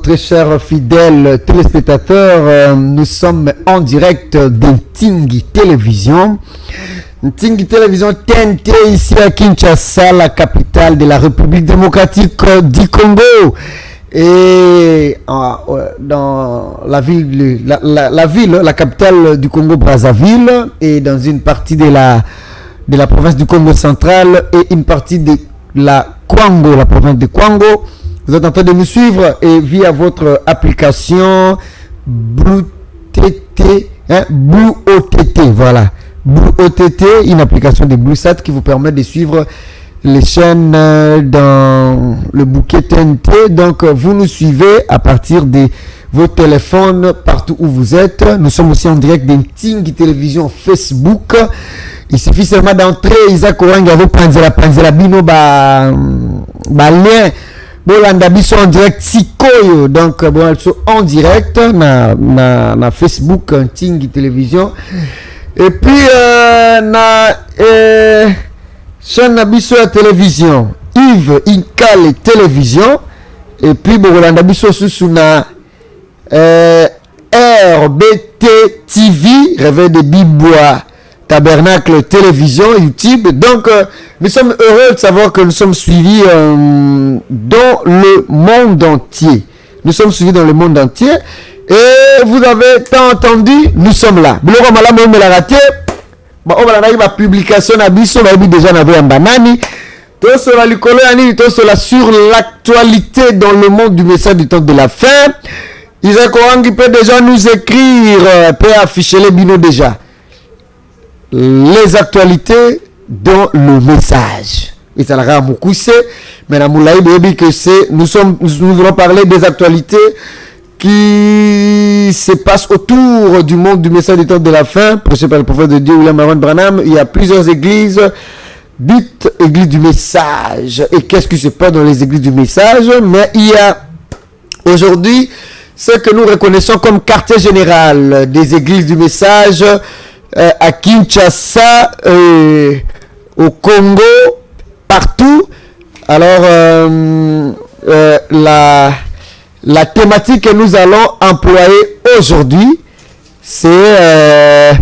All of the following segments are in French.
très chers fidèles téléspectateurs. Nous sommes en direct de Ntingi Télévision. Ntingi Télévision TNT ici à Kinshasa, la capitale de la République démocratique du Congo. Et dans la ville, la capitale du Congo Brazzaville, et dans une partie de la province du Congo central et une partie de la Kwango, la province de Kwango. Vous êtes en train de nous suivre et via votre application Blue OTT, voilà. Blue OTT, une application de BlueSat qui vous permet de suivre les chaînes dans le bouquet TNT. Donc, vous nous suivez à partir de vos téléphones partout où vous êtes. Nous sommes aussi en direct d'Ntingi Télévision Facebook. Il suffit seulement d'entrer. Isaac Oranga, vous prenez la bino, lien. Bolanda biso en direct Sikoyo. Donc, bon, elles sont en direct na Facebook Ntingi Télévision. Et puis, chaîne biso à télévision Yves Inkale Télévision. Et puis Bolanda biso sous na RBT TV, Réveil de Bibois Tabernacle Télévision, YouTube. Donc nous sommes heureux de savoir que nous sommes suivis dans le monde entier. Nous sommes suivis dans le monde entier. Et vous avez tant entendu, nous sommes là. Biloko malamu on la raté. Ba on va la publication na biso ba déjà na banani. Tout sur la likolo yani tout sur l'actualité dans le monde du message du temps de la fin. Isaac Orangi peut déjà nous écrire, peut afficher les binos déjà. Les actualités dans le message. Et ça l'a moukousé, mais la moulaï dit que nous allons parler des actualités qui se passent autour du monde du message du temps de la fin, prêché par le prophète de Dieu William Aaron Branham. Il y a plusieurs églises dites églises du message. Et qu'est-ce qui se passe dans les églises du message? Mais il y a aujourd'hui ce que nous reconnaissons comme quartier général des églises du message à Kinshasa, au Congo, partout. Alors, la thématique que nous allons employer aujourd'hui, c'est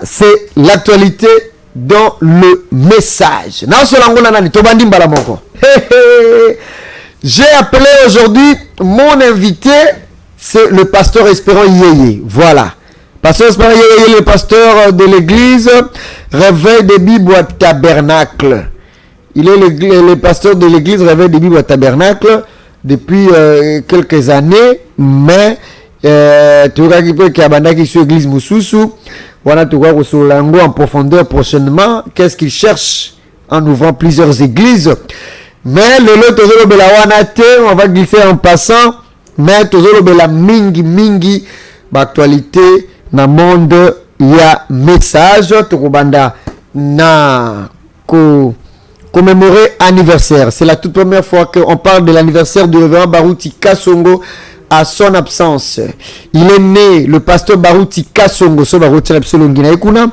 c'est l'actualité dans le message. J'ai appelé aujourd'hui mon invité, c'est le pasteur Espérant Yeye. Voilà. Pasteur Espérant Yeye, le pasteur de l'église Réveil de Bibois Tabernacle. Il est le pasteur de l'église Réveil de Bibois Tabernacle depuis quelques années, mais tu vois qu'il y a sur l'église Moussousou. Voilà, tu vois sur l'angle en profondeur prochainement. Qu'est-ce qu'il cherche en ouvrant plusieurs églises? Mais le lot tozolo bela wanate, on va glisser en passant. Mais tozolo bela mingi actualité na monde ya message tukubanda na commémorer anniversaire. C'est la toute première fois qu'on parle de l'anniversaire du révérend Baruti Kasongo à son absence. Il est né, le pasteur Baruti Kasongo, so Baruti Lapsolongina Ekuna.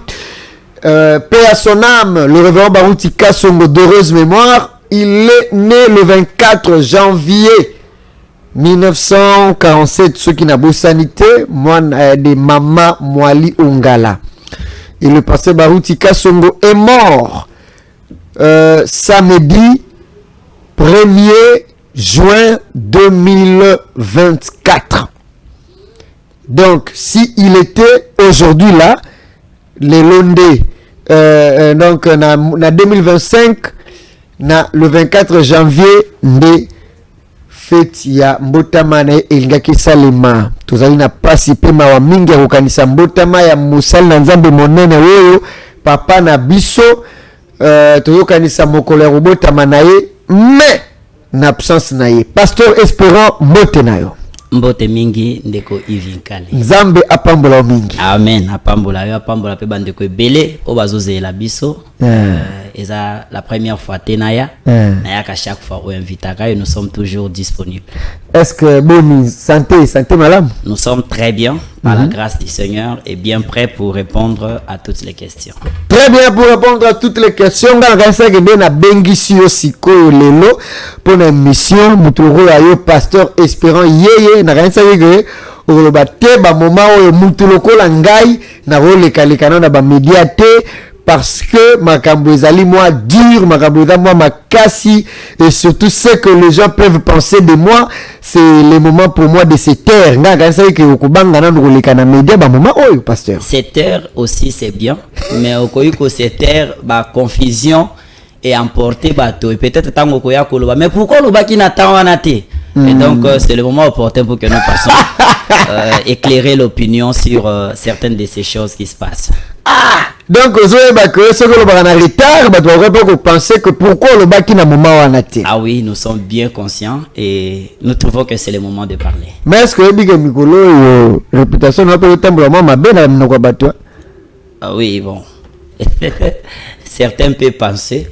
Paix à son âme, le révérend Baruti Kasongo d'heureuse mémoire. Il est né le 24 janvier 1947, ceux qui n'ont pas sanité, moi de Mama Mwali Ongala. Et le pasteur Baruti Kasongo est mort samedi 1er juin 2024. Donc, si il était aujourd'hui là, les Londés, donc en 2025, le 24 janvier, de fête ya mbotama na elingaki salema. Tozali na pasi pe mawa mingi ya kokanisa mbotama ya musali na nzambe monene oyo papa na biso tozokanisa mokolo ya kobotama na ye, mais na absence na ye. Pasteur Espérant mbote na yo. Mbote mingi ndeko Yves Inkale. Nzambe apambola mingi. Amen. Apambola yo, apambola pe bandeko ebele o bazozela biso. et ça la première fois tenaya naya qu'à chaque fois on invite et nous sommes toujours disponibles. Est-ce que bon santé madame? Nous sommes très bien par la grâce du Seigneur et bien prêts pour répondre à toutes les questions. Très bien, pour répondre à toutes les questions, na bengi siko lelo pour une mission muturo ayo pasteur Espérant yeye na kanisa yege oloba te ba moment o mutuloko la ngai na roleka lekana na ba médiate parce que makambo ezali moi dur, makambo ezali moi makasi, et surtout ce que les gens peuvent penser de moi, c'est le moment pour moi de se taire. Nga kanisa yeke okubanga na roleka na média ba moment oyo pasteur. Se taire aussi c'est bien, mais okoyiko se taire ba confusion et emporter bateau et peut-être tango koya koloba mais pourquoi le baki n'attend anaté et donc c'est le moment opportun pour que nous passions éclairer l'opinion sur certaines de ces choses qui se passent. Donc ce que le baki en retard bah tu penser que pourquoi le baki n'a moment anaté. Ah oui, nous sommes bien conscients et nous trouvons que c'est le moment de parler. Mais est-ce que big mikolo réputation n'a pas le temps vraiment ma belle na kwa bato? Ah oui, bon. Certains peuvent penser,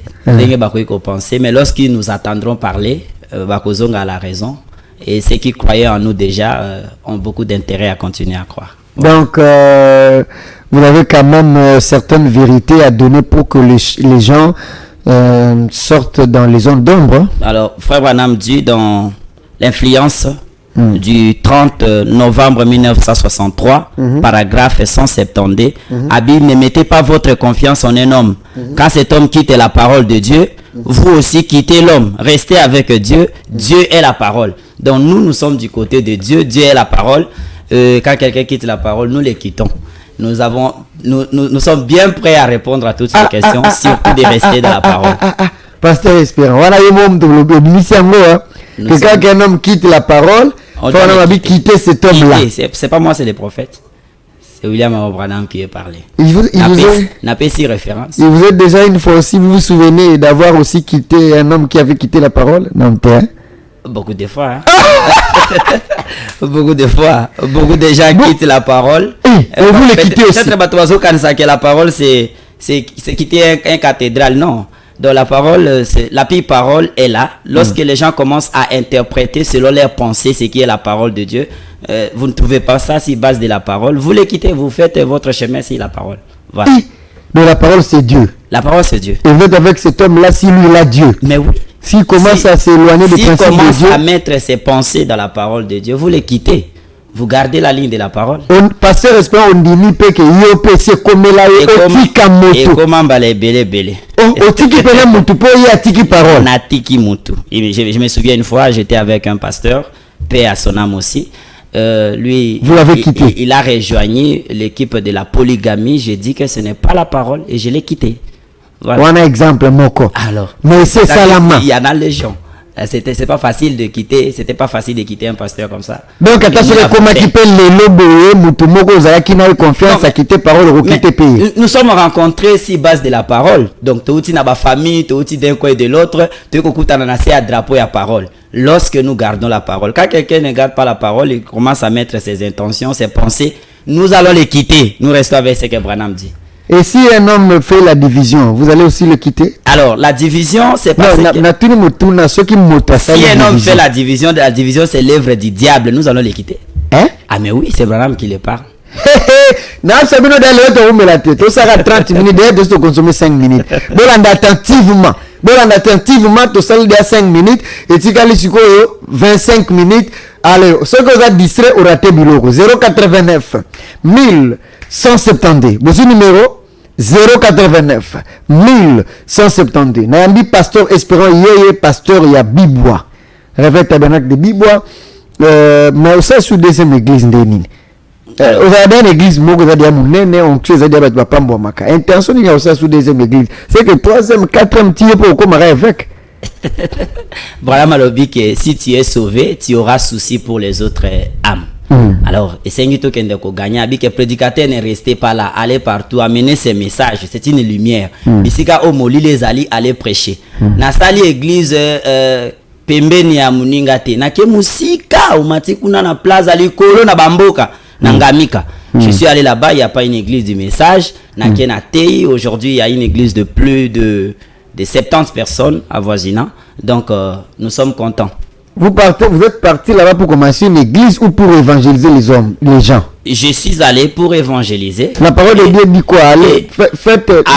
mais lorsqu'ils nous attendront parler, Bakozonga a la raison. Et ceux qui croyaient en nous déjà ont beaucoup d'intérêt à continuer à croire. Donc, vous avez quand même certaines vérités à donner pour que les gens sortent dans les zones d'ombre. Alors, Frère Branham dit dans l'influence du 30 novembre 1963, paragraphe 170, Abib, ne mettez pas votre confiance en un homme. Quand cet homme quitte la parole de Dieu, vous aussi quittez l'homme. Restez avec Dieu. Dieu est la parole. Donc nous sommes du côté de Dieu. Dieu est la parole. Quand quelqu'un quitte la parole, nous les quittons. Nous sommes bien prêts à répondre à toutes ces questions, surtout de rester dans la parole. Pasteur Espérant, voilà que quand un homme quitte la parole, il faut quitter cet homme-là. C'est pas moi, c'est les prophètes. C'est William Branham qui est parlé. N'a pas si référence. Et vous êtes déjà une fois aussi, vous vous souvenez d'avoir aussi quitté un homme qui avait quitté la parole? Non, beaucoup de fois. Hein? Beaucoup de fois. Beaucoup de gens quittent la parole. Et vous les quittez aussi. Peut-être que la parole, c'est quitter un cathédrale. Non. Donc la parole, la pire parole est là. Lorsque les gens commencent à interpréter selon leurs pensées ce qui est la parole de Dieu, vous ne trouvez pas ça si base de la parole. Vous les quittez, vous faites votre chemin sur la parole. Voilà. Donc la parole c'est Dieu. La parole c'est Dieu. Et vous êtes avec cet homme-là, si lui il a Dieu. Mais oui. S'il commence à s'éloigner des principes de Dieu. S'il commence à mettre ses pensées dans la parole de Dieu, vous les quittez. Vous gardez la ligne de la parole. Pasteur Espérant, on dit que yope c'est comme la otika moto. Et comment balé belé. Otiki pele moto pour y atiki parole. On atiki moto. Je me souviens une fois, j'étais avec un pasteur, paix à son âme aussi. Lui, vous l'avez quitté. Il a rejoigné l'équipe de la polygamie. J'ai dit que ce n'est pas la parole et je l'ai quitté. Voilà. On a exemple moko. Alors. Mais c'est ça la main. Il y en a les gens. C'est pas facile de quitter, c'était pas facile de quitter un pasteur comme ça. Donc attention comment qui peut les loboyer mutumoko zala qui n'a confiance à quitter parole ou quitter pays. Nous sommes rencontrés si base de la parole. Donc touti na ba famille, touti d'un coin et de l'autre, tu kokuta na nase à drapeau et à parole. Lorsque nous gardons la parole, quand quelqu'un ne garde pas la parole, il commence à mettre ses intentions, ses pensées, nous allons les quitter. Nous restons avec ce que Branham dit. Et si un homme fait la division, vous allez aussi le quitter? Alors, la division, c'est pas... Si un homme fait la division c'est l'œuvre du diable, nous allons le quitter. Hein? Ah mais oui, c'est Branham qui le parle. Non, c'est bien d'aller 30 minutes, d'ailleurs, de consommer 5 minutes. Bon, attentivement, tu sors de 5 minutes, et tu as 25 minutes. Allez, ce que vous avez distrait au raté biloko, 089 1170. Vous numéro 089 1170. Nayambi pasteur Espérant yeye pasteur ya Bibwa. Réveil tabernacle de Bibwa. Mais aussi sous deuxième église ndeni. Aujourd'hui une église moko za dia munene on tue za dia ba pambo maka. Intention ni aussi sous deuxième église. C'est que troisième, quatrième tiers pour comme avec. Branham alobi que si tu es sauvé, tu auras souci pour les autres âmes. Alors, essayez de gagner. Que le prédicateur ne restait pas là, allez partout, amener ses messages. C'est une lumière. Ici, quand on mollit les alliés, allez prêcher. Nasali église pembeni ya muningate. Na ke musika umati kuna na plaza likolo na bamboka na ngamika. Je suis allé là-bas, il n'y a pas une église du message. Na ke na tei, aujourd'hui il y a une église de plus de de 70 personnes avoisinant. Donc, nous sommes contents. Vous êtes parti là-bas pour commencer une église ou pour évangéliser les gens? Je suis allé pour évangéliser. La parole de Dieu dit quoi?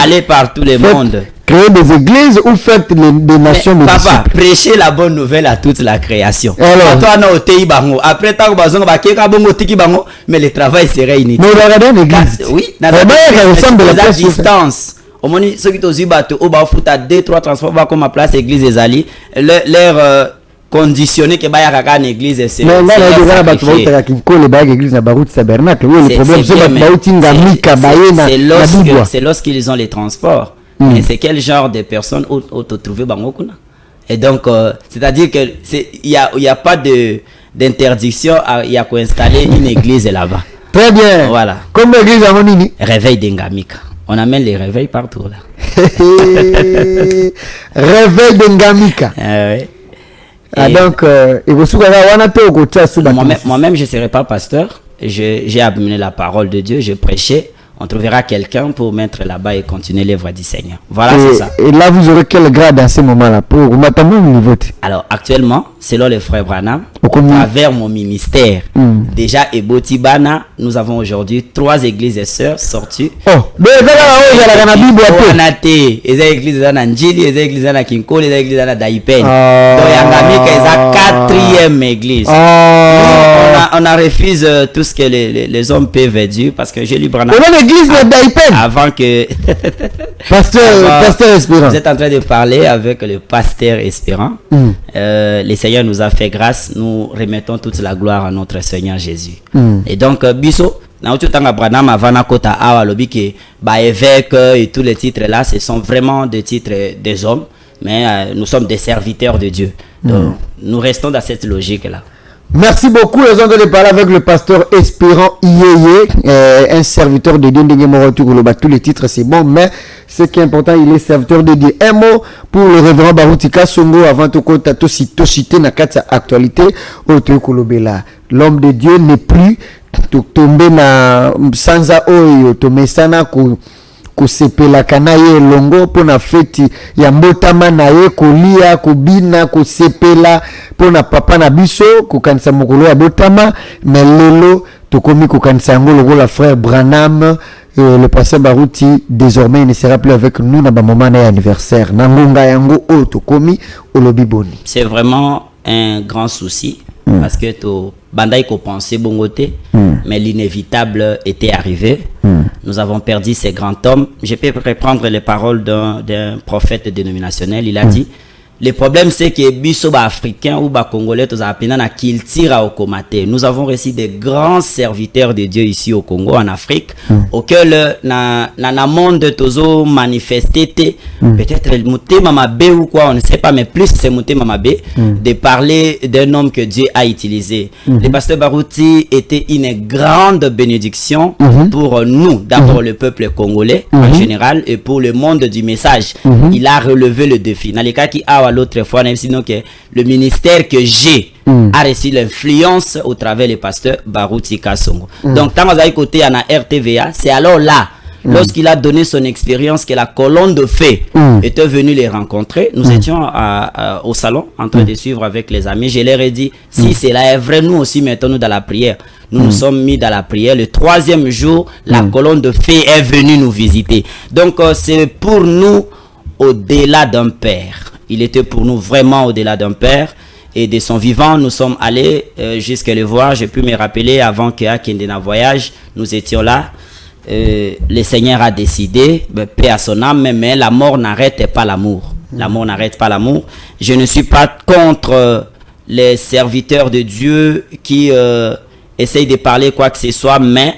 Aller par tout le monde. Créer des églises ou faites des nations de disciples? Papa, prêcher la bonne nouvelle à toute la création. Après, mais le travail serait inutile. Mais regardez une église. Oui, ça ressemble à la distance. Au moins, ceux qui ont bateau, au bas, fout à 2-3 transports, comme ma place, église des alliés, leur conditionné que baya kaka en église c'est le problème c'est lorsqu'ils ont les transports. Et c'est quel genre de personnes où te trouver bangokuna. Et donc c'est-à-dire que il y a pas d'interdiction il y a qu'à installer une église là-bas. Très bien. Voilà. Comme l'église à Monini. Réveil d'Ngamika. On amène les réveils partout là. Réveil d'Ngamika. Oui. Donc, moi-même, je ne serai pas pasteur. J'ai amené la parole de Dieu, je prêchais. On trouvera quelqu'un pour mettre là-bas et continuer l'œuvre du Seigneur. Voilà, c'est ça. Et là, vous aurez quel grade à ce moment-là? Alors, actuellement, selon le frère Branham, à travers mon ministère, déjà, Ebotibana, nous avons aujourd'hui 3 églises et sœurs sorties. Église de Kinko, les églises de Daipen. Donc, Yangamika est la 4e église. On a refusé tout ce que les hommes peuvent dire parce que j'ai lu Branham. L'église de Daipen. Avant que. Pasteur Espérant. Vous êtes en train de parler avec le pasteur Espérant. Le Seigneur nous a fait grâce. Nous remettons toute la gloire à notre Seigneur Jésus. Et donc, Bisso, dans tout le temps, Branham avant Kota Awa Lobiki, évêque et tous les titres là, ce sont vraiment des titres des hommes. Mais nous sommes des serviteurs de Dieu. Donc, nous restons dans cette logique là. Merci beaucoup. Nous avons parlé avec le pasteur Espérant Iyeye, un serviteur de Dieu. Tous les titres, c'est bon, mais ce qui est important, il est serviteur de Dieu. Un mot pour le révérend Barutika Songo avant de citer na kata actualité. L'homme de Dieu n'est plus tombé na sanza oyo tomesana kusepela kanaye longo pona feti ya mbotama na ye kolia kubina kusepela pona papa na biso kukanisa mokolo ya botama melelo tokomi kukanisa ngolo la frère Branham. Le pasteur Baruti désormais il ne sera plus avec nous dans le moment anniversaire nangonga yango o tokomi olobi boni. C'est vraiment un grand souci parce que to bandai ko penser bongoté mais l'inévitable était arrivé. Nous avons perdu ces grands hommes. Je peux reprendre les paroles d'un prophète dénominationnel. Il a dit le problème c'est que biso ba africain ou ba congolais tous apena na kiltira au komate. Nous avons reçu des grands serviteurs de Dieu ici au Congo en Afrique auquel na monde tozo manifesté peut-être le muté mamabe ou quoi on ne sait pas mais plus c'est muté mamabe de parler d'un homme que Dieu a utilisé. Le pasteur Baruti était une grande bénédiction pour nous, d'abord le peuple congolais en général et pour le monde du message. Il a relevé le défi. Dans les cas qui a l'autre fois, sinon que le ministère que j'ai a reçu l'influence au travers du pasteur Baruti Kasongo. Donc, quand vous avez côté à la RTVA, c'est alors là, lorsqu'il a donné son expérience, que la colonne de feu était venue les rencontrer. Nous étions au salon en train de suivre avec les amis. Je leur ai dit, si cela est vrai, nous aussi mettons-nous dans la prière. Nous nous sommes mis dans la prière. Le 3e jour, la colonne de feu est venue nous visiter. Donc, c'est pour nous au-delà d'un père. Il était pour nous vraiment au-delà d'un père. Et de son vivant, nous sommes allés jusqu'à le voir. J'ai pu me rappeler avant qu'à Kendena voyage, nous étions là. Le Seigneur a décidé, paix à son âme, mais la mort n'arrête pas l'amour. La mort n'arrête pas l'amour. Je ne suis pas contre les serviteurs de Dieu qui essayent de parler quoi que ce soit, mais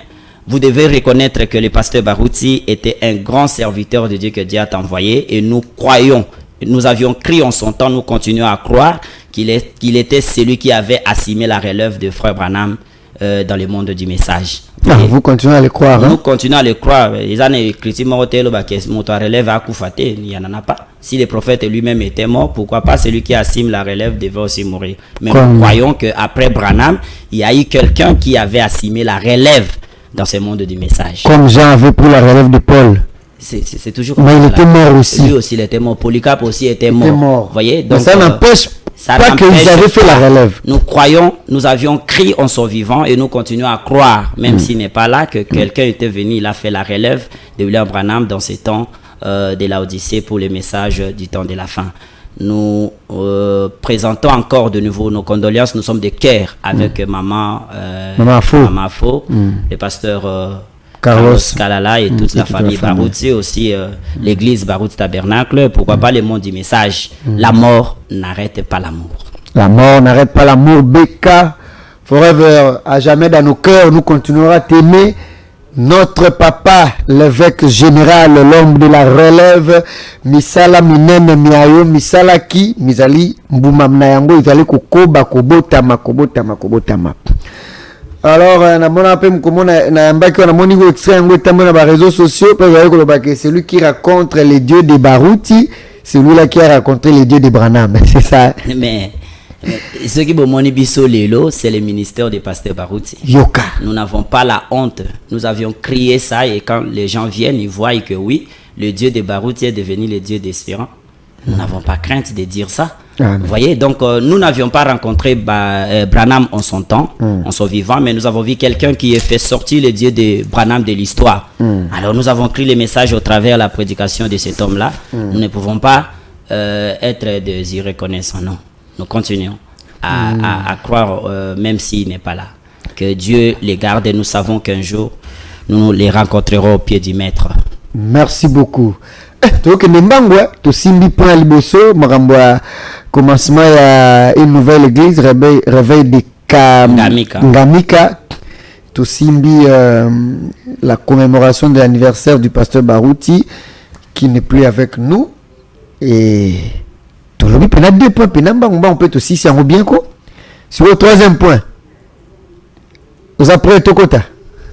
vous devez reconnaître que le pasteur Baruti était un grand serviteur de Dieu que Dieu a envoyé et nous croyons. Nous avions crié en son temps, nous continuons à croire qu'il était celui qui avait assumé la relève de frère Branham dans le monde du message. Vous continuez à le croire. Nous continuons à le croire. Les années critiquement relève à Koufate, il n'y en a pas. Si le prophète lui-même était mort, pourquoi pas celui qui assume la relève devait aussi mourir. Mais nous croyons qu'après Branham, il y a eu quelqu'un qui avait assumé la relève dans ce monde du message. Comme Jean avait pris la relève de Paul. c'est toujours. Mais il était mort aussi. Lui aussi, il était mort. Polycarpe aussi était mort. Vous voyez, donc ça n'empêche pas qu'ils avaient fait la relève. Nous croyons, nous avions crié en son vivant et nous continuons à croire, même s'il n'est pas là, que quelqu'un était venu, il a fait la relève de William Branham dans ces temps de l'Odyssée pour les messages du temps de la fin. Nous présentons encore de nouveau nos condoléances. Nous sommes de cœur avec Maman Afo, le pasteur Carlos Kalala et toute la famille Baruti, aussi l'église Baruti Tabernacle. Pourquoi pas le monde du message. La mort n'arrête pas l'amour. La mort n'arrête pas l'amour. Beka, forever, à jamais dans nos cœurs, nous continuerons à t'aimer. Notre papa, l'évêque général, l'homme de la relève, misala minene miayo, misala ki, misali mbumamna yango, izali kukoba, kobotama. Alors, na mona pe mkomona na mbaki na moni go extrait yango tamona ba réseaux sociaux, pe zali koloba que celui qui raconte les dieux de Baruti, c'est lui-là qui a raconté les dieux de Branham, c'est ça. Mais ce qui bomoni biso lelo, c'est le ministère du pasteur Baruti. Yoka. Nous n'avons pas la honte. Nous avions crié ça et quand les gens viennent, ils voient que oui, le Dieu de Baruti est devenu le Dieu d'Espérance. Nous n'avons pas crainte de dire ça. Vous voyez, donc nous n'avions pas rencontré Branham en son temps, en son vivant, mais nous avons vu quelqu'un qui a fait sortir le Dieu de Branham de l'histoire. Alors nous avons crié les messages au travers de la prédication de cet homme-là. Nous ne pouvons pas être des irreconnaissants, non. Nous continuons à croire, même s'il n'est pas là. Que Dieu les garde et nous savons qu'un jour, nous les rencontrerons au pied du Maître. Merci beaucoup. Donc, tu simbi pour Liboso, Marambwa, commencement à une nouvelle église, réveil de Ngamika. Tu simbi la commémoration de l'anniversaire du pasteur Baruti, qui n'est plus avec nous. Et. On a 2 points, on peut aussi si on bien quoi. Sur le 3e point, vous êtes prêts, Tokota?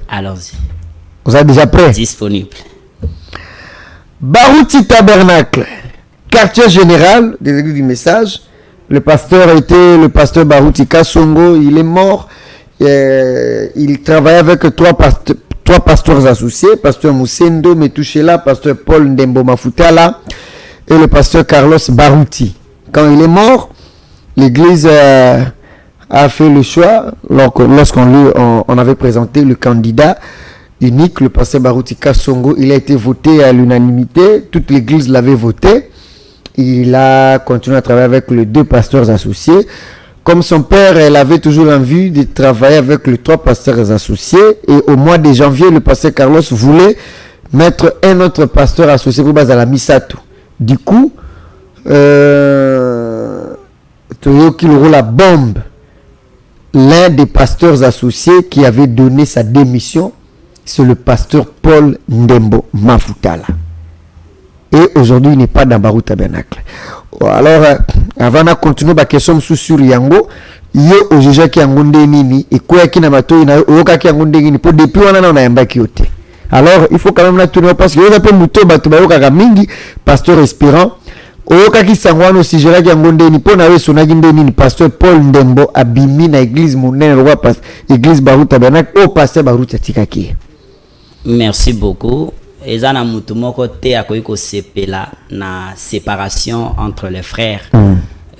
Allons-y. Vous êtes déjà prêts? Disponible. Baruti Tabernacle, quartier général des églises du message. Le pasteur était le pasteur Baruti Kasongo. Il est mort. Il travaillait avec 3 pasteurs associés, pasteur Moussendo Metouchela, pasteur Paul Ndembo Mafutala et le pasteur Carlos Baruti. Quand il est mort, l'église a fait le choix, lorsqu'on avait présenté le candidat unique, le pasteur Baruti Kasongo, il a été voté à l'unanimité, toute l'église l'avait voté. Il a continué à travailler avec les 2 pasteurs associés. Comme son père, elle avait toujours envie de travailler avec les 3 pasteurs associés. Et au mois de janvier, le pasteur Carlos voulait mettre un autre pasteur associé pour Bazala Misato. Du coup, qu'il roule la bombe. L'un des pasteurs associés qui avait donné sa démission, c'est le pasteur Paul Ndembo Mafutala. Et aujourd'hui, il n'est pas dans Baruti Tabernacle. Alors, avant de continuer la question sur Yango, yo ojeja ki yango nini et quoi qui n'a pas tout na oka ki yango nini pour depuis on a yamba ki yote. Alors, il faut quand même la tourner parce que yo appelle muto bato ba yoka mingi pasteur Espérant oka ki sangwano si jera ki yango nini pour na weso na nini pasteur Paul Ndembo abimi na église monene roi pas église Baruti Tabernacle au pasteur Baruti Tikaki. Merci beaucoup. Ezana mutu moko te akoki ko sepela na séparation entre les frères.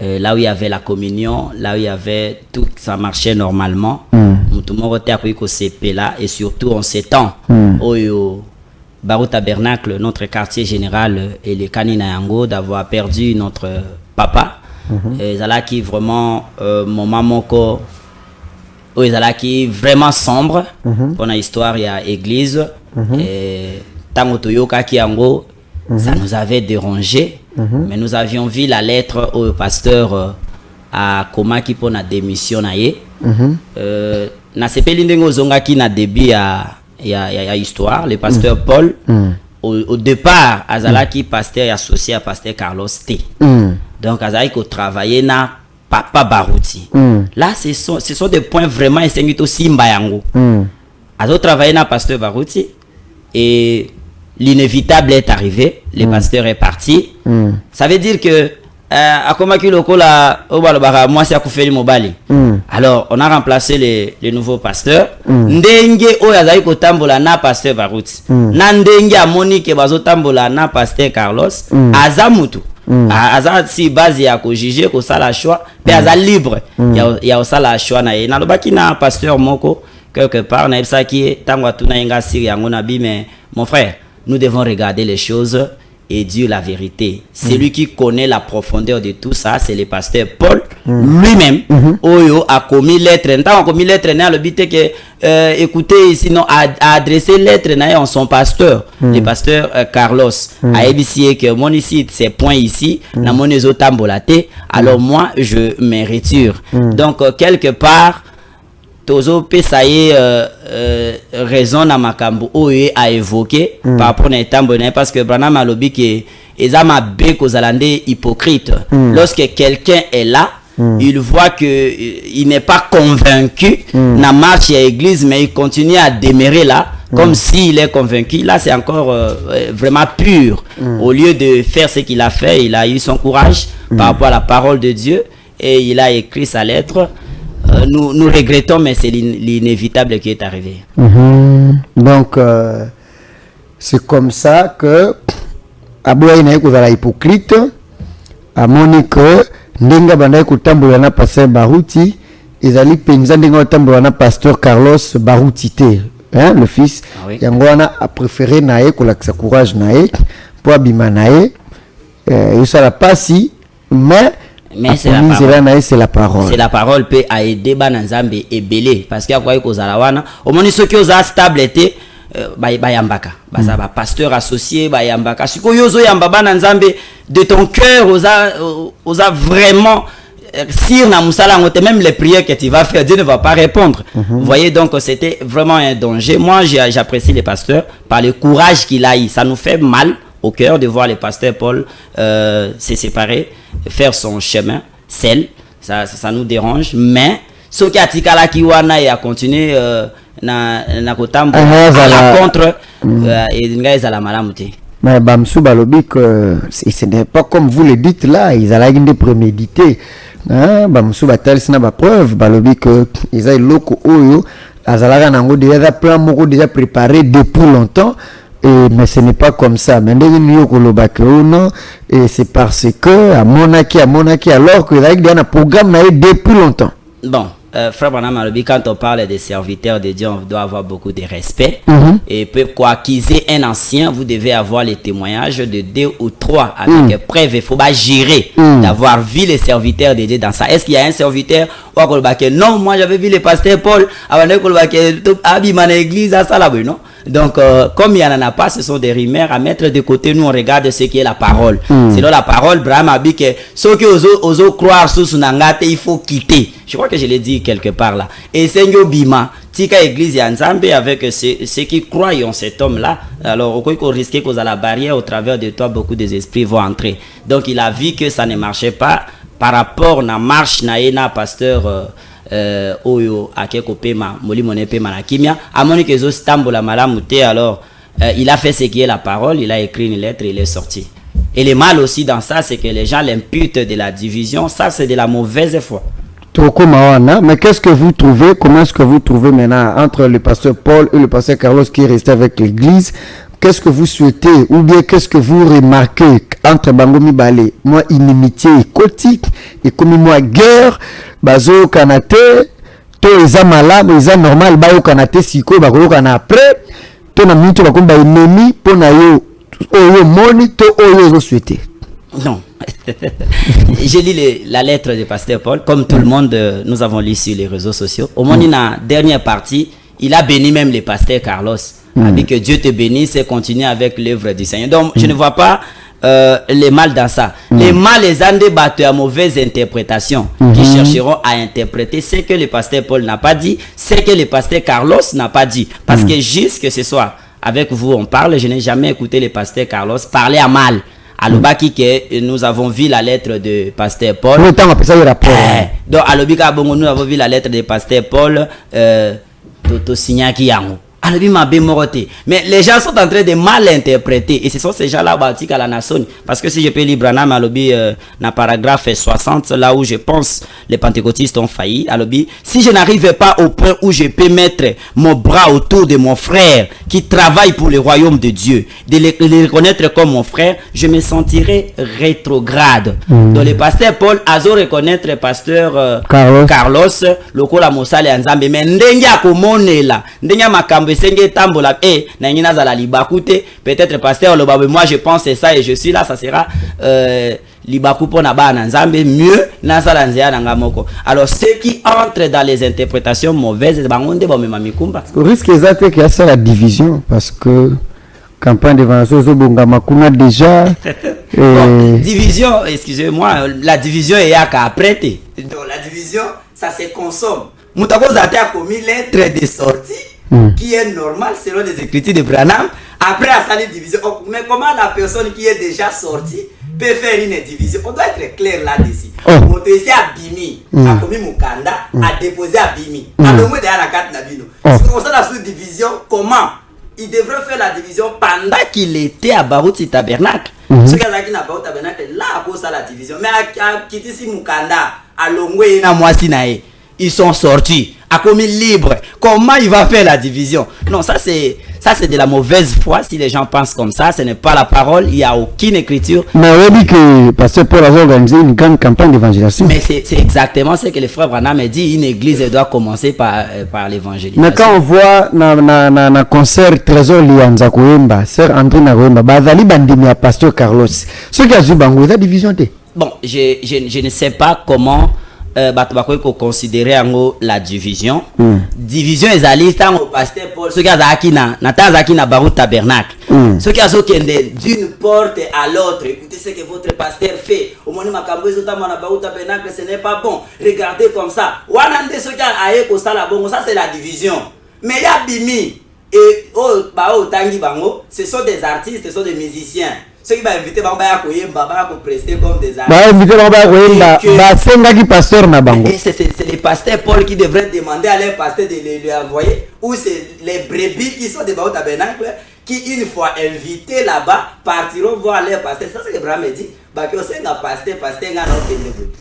Là où il y avait la communion, là où il y avait tout, ça marchait normalement. Mutu moko te akoki ko sepela et surtout en ces temps oyo Baruti Tabernacle, notre quartier général et les Kanina Yango d'avoir perdu notre papa. Ezala qui vraiment moment moko ezala qui vraiment sombre pour la histoire il y a église et tango toyoka ki yango ça nous avait dérangé mais nous avions vu la lettre au pasteur à Komaki pour la démission na ye na sepeli ndenge ozongaki na début ya histoire le pasteur Paul au départ azalaki pasteur associé à pasteur Carlos T. Donc azalaki ko travailler na papa Baruti. Là ce sont des points vraiment essentiels aussi mbayango. Azo travailler na pasteur Baruti et l'inévitable est arrivé, le pasteur est parti. Ça veut dire que akomaki lokola obalobaka mwasi akufeli mobali. Alors on a remplacé les nouveaux pasteurs. Ndenge oyo azali kotambola na pasteur Baruti. Na ndenge amoni ke bazotambola na pasteur Carlos, azamutu. Aza si base ya ko juger ko sala choix, pe aza libre ya o sala choix na ye. Na lobaki na pasteur moko quelque part na ebisa ki tango atuna yenga siri yango na bi, mais mon frère, nous devons regarder les choses et dire la vérité. Celui qui connaît la profondeur de tout ça, c'est le pasteur Paul lui-même. Oyo a commis lettre. A commis lettre na le but que écoutez, sinon a adressé lettre na en son pasteur, le pasteur Carlos. A ébissé que mon ici ces points ici, na mon tambolate. Alors moi je me retire. Donc quelque part Tozo Pesaye raison na makambo oye a évoqué par rapport à Tambonais, parce que Branham a lobby que ezama be kozalande hypocrite. Lorsque quelqu'un est là, il voit que il n'est pas convaincu na marche à l'église, mais il continue à demeurer là comme s'il est convaincu. Là c'est encore vraiment pur. Au lieu de faire ce qu'il a fait, il a eu son courage par rapport à la parole de Dieu et il a écrit sa lettre. Nous regrettons, mais c'est l'inévitable qui est arrivé. Donc, c'est comme ça que Abouaï n'a pas hypocrite. À Monique, Nenga Bandai Kutamboulana Pasteur Barouti, ils allaient penser Nenga Tamboulana Pasteur Carlos Baroutite, hein, le fils. Yangwana a préféré Nae, que sa courage Nae, pour Abima Nae. Il sera pas si, mais c'est la parole. C'est la parole peut aider Bananzambe et belé parce qu'il y a quoi que zalawana au moins ceux qui ont stable été bayambaka bazaba pasteur associé bayambaka siko yozo yamba Bananzambe de ton cœur osa vraiment sire na musala ngote, même les prières que tu vas faire Dieu ne va pas répondre. Vous voyez, donc c'était vraiment un danger. Moi j'apprécie les pasteurs par le courage qu'il a eu. Ça nous fait mal au cœur de voir le pasteur Paul se séparer, faire son chemin seul. Ça nous dérange, mais ce qui a tikala kiwana et a continué na kotambo à la contre et nga la malamute. Mais Bamsou Balobi que ce n'est pas comme vous le dites là, ils allaient de préméditer. Hein, Bamsou Batal c'est na preuve Balobi que ils avaient loko oyo azalaka nango déjà plan moko déjà préparé depuis longtemps. Mais ce n'est pas comme ça. Mais et c'est parce que à Monaki, alors que il y a un programme depuis longtemps. Bon, Frère Branham Alobi, quand on parle des serviteurs de Dieu, on doit avoir beaucoup de respect. Et quoi qu'ils aient un ancien, vous devez avoir les témoignages de 2 ou 3 avec preuve. Il faut pas gérer d'avoir vu les serviteurs de Dieu dans ça. Est-ce qu'il y a un serviteur non, moi j'avais vu le pasteur Paul avant de l'église à Salabou, non? Donc, comme il n'y en a pas, ce sont des rumeurs à mettre de côté. Nous, on regarde ce qui est la parole. Selon la parole, Braham a dit que ceux qui osent croire sous Sunangate, il faut quitter. Je crois que je l'ai dit quelque part là. Et Seigneur Bima, Tika Église Yanzambe, avec ceux qui croient en cet homme-là, alors, au qu'on risquait qu'aux à la barrière, au travers de toi, beaucoup des esprits vont entrer. Donc, il a vu que ça ne marchait pas par rapport à la marche na pasteur. Oyo akeko pema moli moné pema na kimia amoni que zo stambola malamute. Alors il a fait ce qui est la parole, il a écrit une lettre, il est sorti. Et le mal aussi dans ça, c'est que les gens l'imputent de la division. Ça c'est de la mauvaise foi. Mais qu'est-ce que vous trouvez, comment est-ce que vous trouvez maintenant entre le pasteur Paul et le pasteur Carlos qui est resté avec l'église? Qu'est-ce que vous souhaitez ou bien qu'est-ce que vous remarquez entre Bangomi Balé, moi inimitié écotique et comme moi guerre, bazo kanate, to eza malade, eza normal, ba yo kanate siko, ba yo kana après, to na minute ba komba ennemi pour na yo oyo moni to oyo zo souhaité. Non. J'ai lu la lettre du pasteur Paul, comme tout le monde, nous avons lu sur les réseaux sociaux. Au moins, dans la dernière partie, il a béni même le pasteur Carlos. Il a dit que Dieu te bénisse et continue avec l'œuvre du Seigneur. Donc, je ne vois pas les mal dans ça. Les mal, les ont débattu à mauvaise interprétation qui chercheront à interpréter ce que le pasteur Paul n'a pas dit, ce que le pasteur Carlos n'a pas dit. Parce que jusque ce soir, avec vous, on parle, je n'ai jamais écouté le pasteur Carlos parler à mal. À l'obaki que nous avons vu la lettre de pasteur Paul. Donc, à l'obika bongo, nous avons vu la lettre de pasteur Paul. Toto Signaki Yango. alobi mabe moroté. Mais les gens sont en train de mal interpréter et ce sont ces gens-là bâtis à la nation. Parce que si je peux lire Branham alobi dans paragraphe 60, là où je pense les pentecôtistes ont failli, alobi, si je n'arrive pas au point où je peux mettre mon bras autour de mon frère qui travaille pour le royaume de Dieu, de le reconnaître comme mon frère, je me sentirai rétrograde. Donc le pasteur Paul azo reconnaître pasteur Carlos lokola mosale ya Nzambe, mais ndenge akomonela ndenge makambo esenge tambola na ngina za la libakute, peut-être pasteur le babé, moi je pense c'est ça et je suis là, ça sera libaku pona bana Nzambe mieux na sala nzea na ngamoko. Alors ceux qui entrent dans les interprétations mauvaises bangonde ba mema mikumba, au risque exact qu'il y a ça la division, parce que campagne d'évangélisation Bongama kuna déjà bon, division, excusez-moi, la division est à prêter. Donc la division ça se consomme. Moutako Zate a commis lettre de sortie qui est normale selon les écritures de Branham. Après à sa division, mais comment la personne qui est déjà sortie peut faire une division? On doit être clair là-dessus. On te ici à Bimi, a commis Mukanda, a déposé à Bimi. A le moins derrière la carte Nabino. Si on a la sous-division, comment il devrait faire la division pendant qu'il était à Barouti Tabernacle? Ce qu'il y a qui n'a pas au Tabernacle, là à cause de la division. Mais à Kitisi Mukanda, à Longwe, na Moisinae, ils sont sortis, à commis libre. Comment il va faire la division? Non, ça c'est de la mauvaise foi. Si les gens pensent comme ça, ce n'est pas la parole. Il n'y a aucune écriture. Mais on dit que pasteur Paul a organisé une grande campagne d'évangélisation. Mais c'est exactement ce que le frère Branham a dit. Une église doit commencer par l'évangélisation. Mais quand on voit na concert Trésor Lianza Koemba, sœur André Nakoemba, bazali bandimi à pasteur Carlos. Ce qui a joué bango, la division té. Bon, je ne sais pas comment considérer la division. Division ezali tango pasteur Paul ce qui azaki na Baru Tabernacle. Ce qui azokende d'une porte à l'autre. Écoutez ce que votre pasteur fait. Au moment makambo ezotama na Baru Tabernacle, ce n'est pas bon. Regardez comme ça. Wana nde ce qui aye ko sala bongo, ça c'est la division. Mais ya bimi et tangi bango, ce sont des artistes, ce sont des musiciens. Ceux qui vont inviter Baba Koyemba, Baba ko prester comme des artistes. Bah inviter Baba Koyemba, bah senga qui pasteur na bango. Et c'est les pasteurs Paul qui devraient demander à leur pasteur de lui envoyer, ou c'est les brebis qui sont des Baou Tabernacle qui une fois invités là-bas partiront voir leur pasteur. Ça c'est que Abraham dit, bah que c'est un pasteur nga non.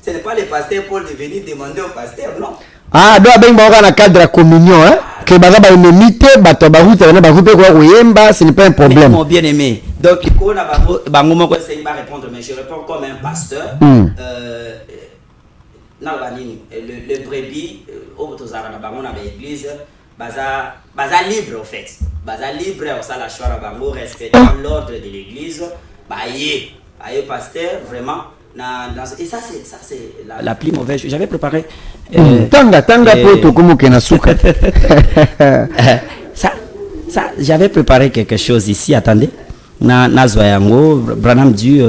Ce n'est pas le pasteur Paul de venir demander au pasteur, non. Ah, doit bien dans le cadre de la communion, hein. Que Baba une imité, Bato Baou Tabernacle, Baou Koyemba, ce n'est pas un problème. Mon bien aimé. Donc, il faut répondre, mais je réponds comme un pasteur. Le brebis, au l'église, baza libre en fait. Baza libre, on s'en lâche la bango, respectant l'ordre de l'église. Baye pasteur, vraiment. Et ça c'est la plus mauvaise. J'avais préparé. Tanga poto comme kenasuka. Ça, j'avais préparé quelque chose ici. Attendez. Branham dit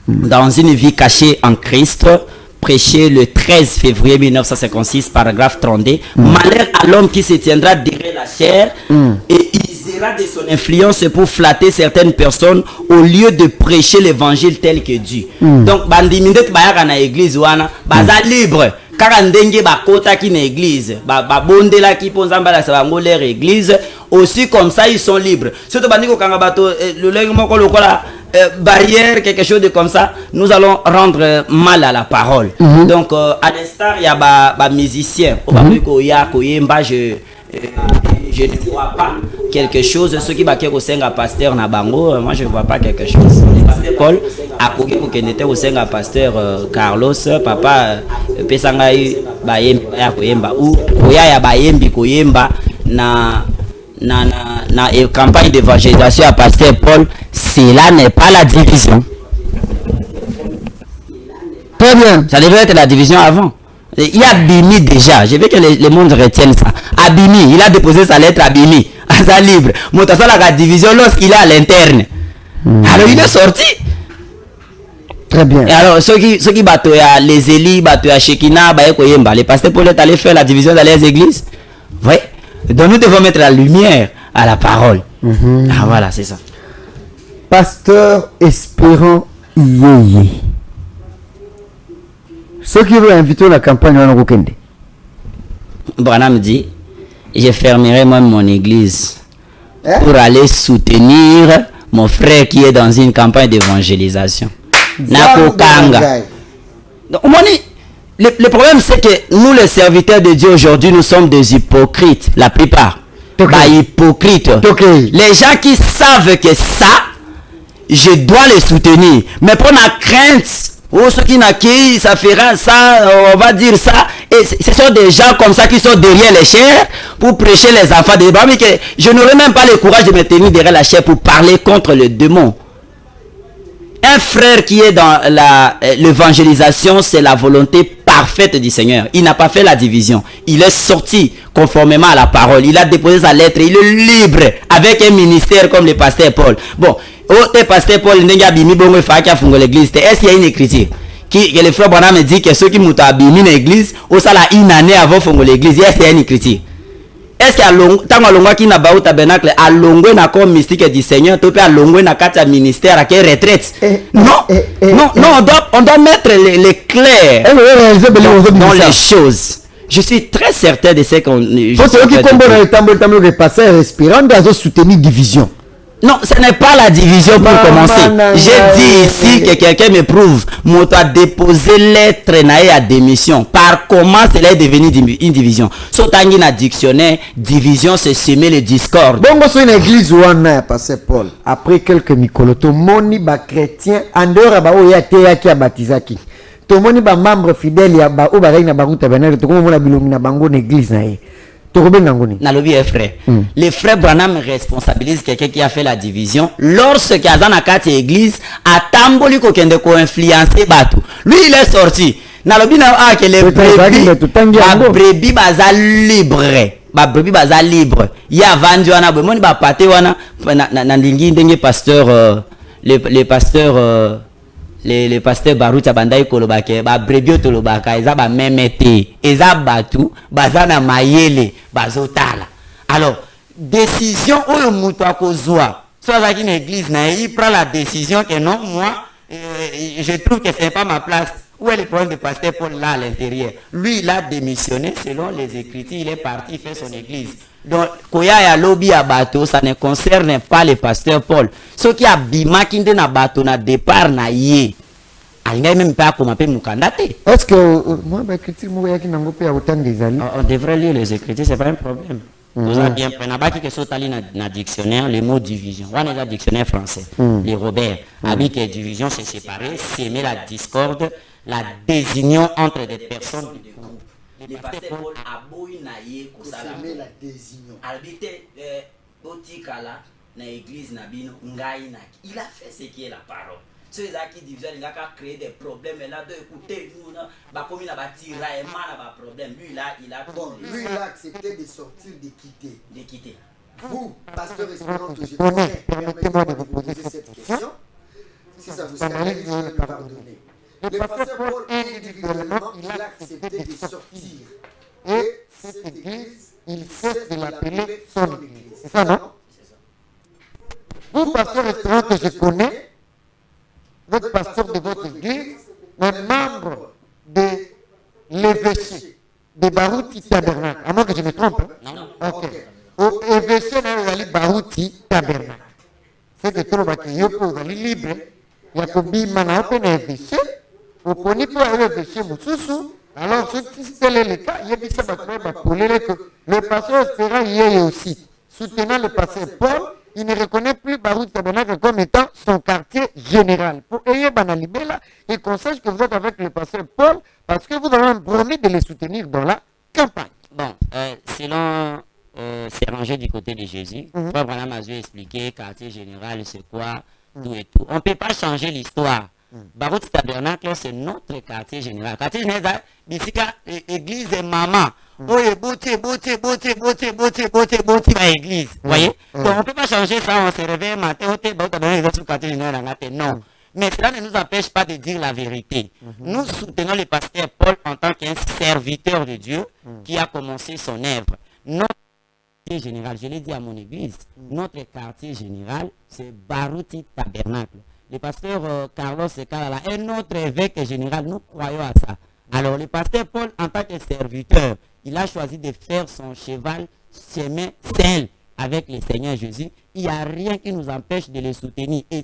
dans une vie cachée en Christ, prêché le 13 février 1956, paragraphe 32. Malheur à l'homme qui se tiendra derrière la chair et usera de son influence pour flatter certaines personnes au lieu de prêcher l'évangile tel que Dieu. Donc, bandimindet bayaka na église wana, baza libre. Kaka ndenge bakota ki na église, bondela ki ponzamba la sabango leur église, aussi comme ça ils sont libres. Surtout bandiko kanga bato le lengo moko lokola barrière quelque chose de comme ça, nous allons rendre mal à la parole. Donc à l'instar il y a ba musicien, je ne vois pas quelque chose. Ceux qui baquent au sein à pasteur na bango, moi je ne vois pas quelque chose. Paul a couru pour qu'il était au sein à pasteur Carlos, papa pesangai bayembi ya koyemba ou koya ya bayembi koyemba na campagne d'évangélisation à pasteur Paul. Cela n'est pas la division. Très bien. Ça devait être la division avant. Il a Bimi déjà. Je veux que le monde retienne ça. Abimi, il a déposé sa lettre à Bimi. À sa libre. Montassa la division lorsqu'il est à l'interne. Alors il est sorti. Très bien. Et alors ceux qui battent les Élis, battent à Shekina, les pasteurs pour aller faire la division dans les églises. Oui. Donc nous devons mettre la lumière à la parole. Ah voilà, c'est ça. Pasteur Espérant Yeye. Ceux qui veulent inviter la campagne, on a Branham dit, Je fermerai moi mon église Hein? pour aller soutenir mon frère qui est dans une campagne d'évangélisation. Nakokanga. Donc, le problème, c'est que nous, les serviteurs de Dieu aujourd'hui, nous sommes des hypocrites, la plupart. Bah, hypocrites. Les gens qui savent que ça, je dois les soutenir. Mais pour la crainte, ou ceux qui n'accueillent, ça fera ça, on va dire ça. Et ce sont des gens comme ça qui sont derrière les chairs pour prêcher les enfants de Abraham. Je n'aurais même pas le courage de me tenir derrière la chair pour parler contre le démon. Un frère qui est dans l'évangélisation, c'est la volonté parfaite du Seigneur. Il n'a pas fait la division. Il est sorti conformément à la parole. Il a déposé sa lettre. Il est libre avec un ministère comme le pasteur Paul. Bon, le pasteur Paul, il a l'église. Est-ce qu'il y a une écriture que le frère Branham me dit que ceux qui m'ont abîmé l'église, au salaire une année avant de l'église, est-ce qu'il y a une écriture? Est-ce qu'il y a tant que qui n'a pas tabernacle à longue na comme mystique du Seigneur, tu peux à longue na quatre ministère à quelle retraite? Non, on doit mettre les clairs dans les choses. Je suis très certain de ce qu'on. C'est qui combat le pasteur respirant dans soutenir division. Non, ce n'est pas la division pour commencer. J'ai dit ici que quelqu'un me prouve. Moi, tu as déposé lettre à démission. Par comment cela est devenu une division? Sotangi na dictionnaire, division c'est semer le discorde. Bon, c'est une église où on a passé Paul. Après quelques micolotos, moni ba chrétien, en dehors ba oya teya qui a baptisé qui. To moni ba membre fidèle ya ba ou ba na ba tabernacle, to comme la bilongi na bango église na ye. Nalobi est frère. Le frère Branham responsabilise quelqu'un qui a fait la division. Lorsque Azana Kati église a tamboli ko kende ko influencer batu. Lui il est sorti. Nalobi na que les brebis baza libre. Ba brebis baza libre. Ya vandu wana bomoni ba pate wana na ndingi ndenge pasteur les pasteurs Baruta Bandai Kolobake, ba brebio tolobaka, eza ba memete, eza batu, bazana mayele, bazotala. Alors, décision où le mouton kozwa, soit avec une église, il prend la décision que non, moi, je trouve que ce n'est pas ma place. Où est le problème de pasteur Paul là à l'intérieur? Lui, il a démissionné selon les Écritures, il est parti faire son église. Donc, Koya ya lobby à bateau, ça ne concerne pas le pasteur Paul. Ce qui a bima kinde na bateau na départ na yé. Alinga même pas comment peut mukandate. Est-ce que moi ba critique moi ya kinango pe autant des amis? On devrait lire les Écritures, c'est pas un problème. Vous avez bien pris na que sotali na dictionnaire le mot division. On a le dictionnaire français. Les Robert habit que division c'est séparer, s'aimer la discorde, la désunion entre des personnes du groupe. Le pasteur Paul a beau naïe s'aimer la désunion. Habité botikala na église na bino ngai na. Il a fait ce qui est la parole. Ceux qui divisent, il a créé des problèmes et là de écouter nous bah comme il a bâti raïma na ba problème. Lui il a accepté de sortir, de quitter. Vous, pasteur Espérance, je permettez-moi de vous poser cette question. Si ça vous scandalise, je vais me pardonner. Le pasteur Paul, individuellement, il a accepté de sortir. Et cette église, il cesse de l'appeler son église. C'est ça, non? Vous, pasteur Espérance que je connais, votre pasteur de votre église, est membre de l'évêché de Baruti Tabernacle. À moins que je me trompe. Non. Ok. Au évêché, il y a Baruti Tabernacle. C'est que tout le monde est libre. Il y a combien de évêché. Vous prenez pour aller évêché Moussousou. Alors, si tel est le cas, il y a des que le pasteur Espérant y est aussi. Soutenant le pasteur Paul, il ne reconnaît plus Baruch Tabernacle comme étant son quartier général. Pour ayez Banalibela, il conseille que vous êtes avec le pasteur Paul parce que vous avez promis de les soutenir dans la campagne. Bon, selon c'est rangé du côté de Jésus, Frère Branham a expliqué quartier général c'est quoi, tout et tout. On ne peut pas changer l'histoire. Baruch Tabernacle, c'est notre quartier général. Quartier général, ici, église et maman. Oh, beauté, à l'église. Vous voyez? Donc, on ne peut pas changer ça, on se réveille matin, quartier général, non. Mais cela ne nous empêche pas de dire la vérité. Nous soutenons le pasteur Paul en tant qu'un serviteur de Dieu qui a commencé son œuvre. Notre quartier général, je l'ai dit à mon église, notre quartier général, c'est Baruti Tabernacle. Le pasteur Carlos Carala est notre évêque général, nous croyons à ça. Alors le pasteur Paul, en tant que serviteur, il a choisi de faire son cheval chemin seul avec le Seigneur Jésus, il n'y a rien qui nous empêche de les soutenir. Et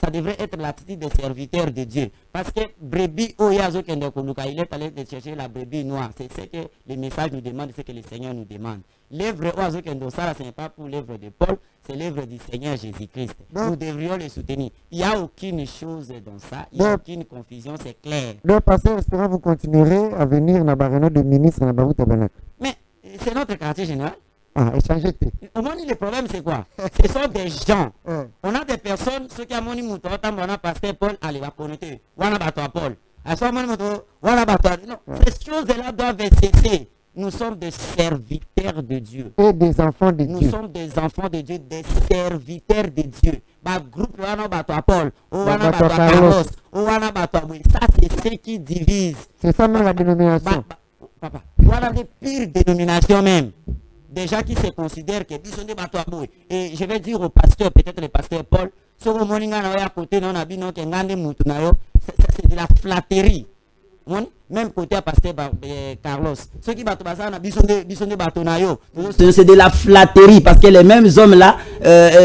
ça devrait être l'attitude des serviteurs de Dieu. Parce que brebis oyazo kendokunuka, il est allé chercher la brebis noire. C'est ce que le message nous demande, c'est ce que le Seigneur nous demande. L'œuvre oyazo kendosara, ce n'est pas pour l'œuvre de Paul, c'est l'œuvre du Seigneur Jésus-Christ. Nous devrions le soutenir. Il n'y a aucune chose dans ça, il n'y a aucune confusion, c'est clair. Donc, pasteur, espérant vous continuerez à venir dans la réunion de ministres dans la Tabernacle. Mais c'est notre quartier général. Ah, échanger. Au moins, le problème, c'est quoi? Ce sont des gens. On a des personnes, ceux qui ont mon mouton, on a pasteur Paul, allez, va connecter. On a battu Paul. À ce moment, on a battu. Non, ces choses-là doivent cesser. Nous sommes des serviteurs de Dieu. Et des enfants de Dieu. Nous sommes des enfants de Dieu, des serviteurs de Dieu. Bah, groupe, on a battu Paul, on a battu Carlos, on a battu. Ça, c'est ce qui divise. C'est ça même la dénomination. Papa, voilà les pires dénominations même. Déjà qui se considèrent que ils sont des bateaux à bout. Et je vais dire au pasteur, peut-être le pasteur Paul, ce que moninga na à côté non abi non kengande mutu na yo, c'est de la flatterie. Même côté à pasteur Carlos, ceux qui bateau bazar na bison des bateaux na yo. C'est de la flatterie parce que les mêmes hommes là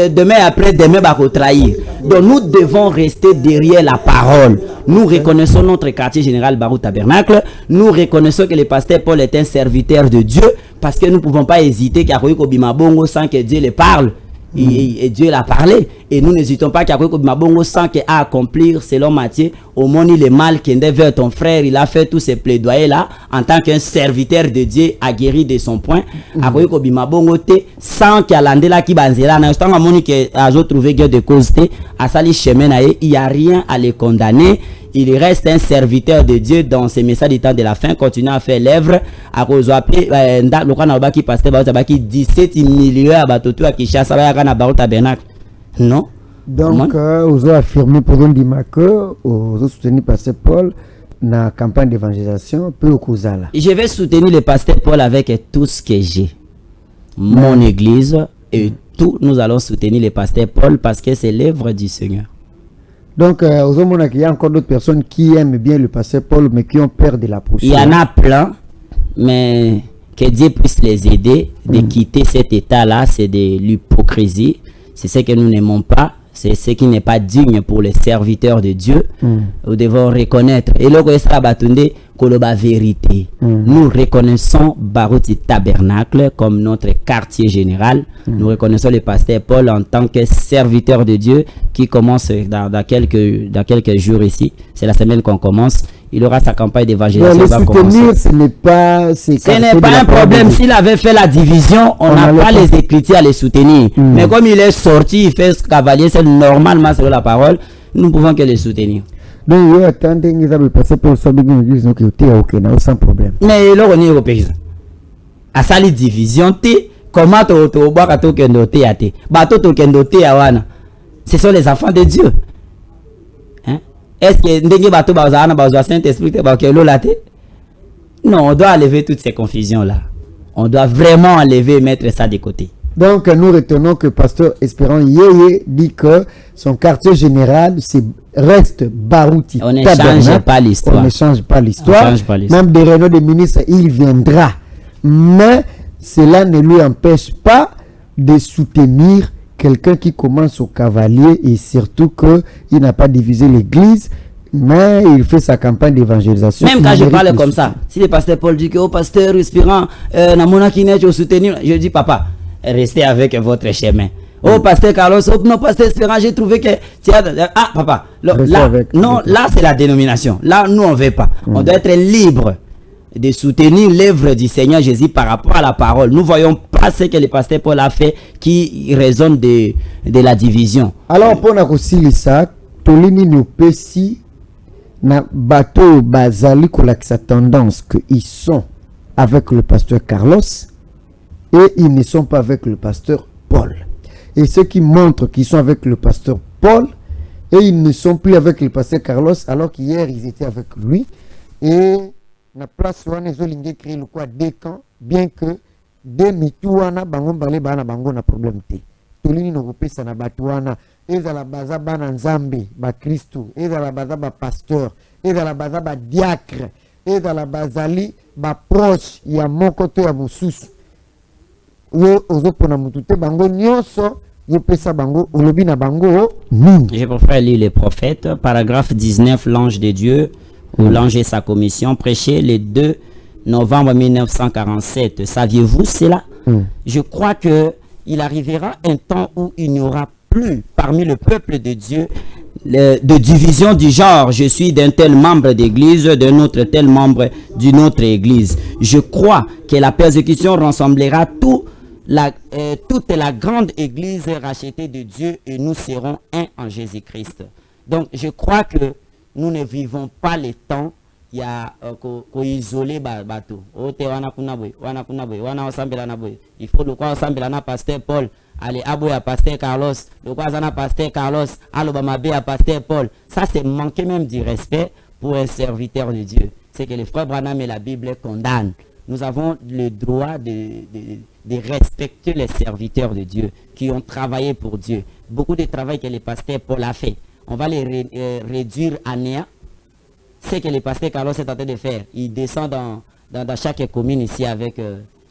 demain après demain va trahir. Donc nous devons rester derrière la parole. Nous reconnaissons notre quartier général Barou Tabernacle. Nous reconnaissons que le pasteur Paul est un serviteur de Dieu parce que nous ne pouvons pas hésiter qu'à Bongo sans que Dieu le parle. Et Dieu l'a parlé. Et nous n'hésitons pas qu'à Bongo sans qu'il a accomplir selon Matthieu au monde il est mal qu'il est vers ton frère. Il a fait tous ces plaidoyers là en tant qu'un serviteur de Dieu aguerri de son point. À Bongo sans qu'il y a l'andé là qui banzera. Dans le moment qu'il a trouvé de cause à sali chemin il n'y a rien à les condamner. Il reste un serviteur de Dieu dans ces messages du temps de la fin, continue à faire l'œuvre. À cause appeler le canal qui passe qui 17 millions à Batoto à Kinshasa à Barou Tabernacle. Non. Donc, vous avez affirmé pour un que vous avez soutenu pasteur Paul dans la campagne d'évangélisation peu au Kouzala. Je vais soutenir le pasteur Paul avec tout ce que j'ai. Mon église et tout, nous allons soutenir le pasteur Paul parce que c'est l'œuvre du Seigneur. Donc, il y a encore d'autres personnes qui aiment bien le pasteur Paul, mais qui ont peur de la poussière. Il y en a plein, mais que Dieu puisse les aider de quitter cet état-là, c'est de l'hypocrisie. C'est ce que nous n'aimons pas, c'est ce qui n'est pas digne pour les serviteurs de Dieu. Nous devons reconnaître. Et là, Koloba vérité. Nous reconnaissons Barouti Tabernacle comme notre quartier général. Nous reconnaissons le pasteur Paul en tant que serviteur de Dieu qui commence dans quelques jours ici. C'est la semaine qu'on commence. Il aura sa campagne d'évangélisation. Ce n'est pas un problème. S'il avait fait la division, on n'a pas les écritures à les soutenir. Mais comme il est sorti, il fait ce cavalier, c'est normalement selon la parole, nous ne pouvons que les soutenir. Donc, attendez, vous avez passé pour ça, sans problème. Mais là, on est au pays. À ça, les divisions, comment tu as ce sont les enfants de Dieu. Hein? Est-ce que Saint-Esprit non, on doit enlever toutes ces confusions-là. On doit vraiment enlever et mettre ça de côté. Donc, nous retenons que pasteur Espérant Yeye dit que son quartier général reste Barouti. On ne change pas l'histoire. On ne change pas l'histoire. Même des réunions de ministres, il viendra. Mais cela ne lui empêche pas de soutenir quelqu'un qui commence au cavalier et surtout qu'il n'a pas divisé l'église. Mais il fait sa campagne d'évangélisation. Même quand je parle comme ça, si le pasteur Paul dit que au pasteur Espérant, je dis papa, restez avec votre chemin. Oh pasteur Carlos, oh non pasteur Espérant, j'ai trouvé que ah papa, là c'est la dénomination. Là nous on veut pas. On doit être libre de soutenir l'œuvre du Seigneur Jésus par rapport à la parole. Nous voyons pas ce que le pasteur Paul a fait qui résonne de la division. Alors pour nous ça, Tolini nous péci na bateau bazali sa tendance que ils sont avec le pasteur Carlos et ils ne sont pas avec le pasteur Paul. Et ceux qui montrent qu'ils sont avec le pasteur Paul et ils ne sont plus avec le pasteur Carlos alors qu'hier ils étaient avec lui. Et na place où on est créé le quoi deux camps, bien que deux mitouana bangon balé bana bango na problème té. Tolini no kopesa na batuana ezala baza bana nzambe ba Kristo, ezala baza ba pasteur, ezala baza ba diacre, ezala bazali ba proche ya moko to ya mosusu. yo ozopona mutu te bango nyonso yo pesa bango olobi na bango nini. Je préfère lire les prophètes, paragraphe 19, l'ange de Dieu, ou l'ange et sa commission, prêché le 2 novembre 1947. Saviez-vous cela? Je crois que il arrivera un temps où il n'y aura plus parmi le peuple de Dieu de division du genre. Je suis d'un tel membre d'église, d'un autre tel membre d'une autre église. Je crois que la persécution rassemblera toute la grande église rachetée de Dieu et nous serons un en Jésus-Christ. Donc je crois que nous ne vivons pas les temps il y a isolé bateau. Il faut le quoi ensemble na pasteur Paul, allez abo ya pasteur Carlos, le quoi na pasteur Carlos, alobama be à pasteur Paul. Ça c'est manquer même du respect pour un serviteur de Dieu. C'est que les frères Branham et la Bible condamnent. Nous avons le droit de respecter les serviteurs de Dieu qui ont travaillé pour Dieu. Beaucoup de travail que le pasteur Paul a fait, on va les réduire à néant. C'est que le pasteur Carlos est en train de faire. Il descend dans chaque commune ici avec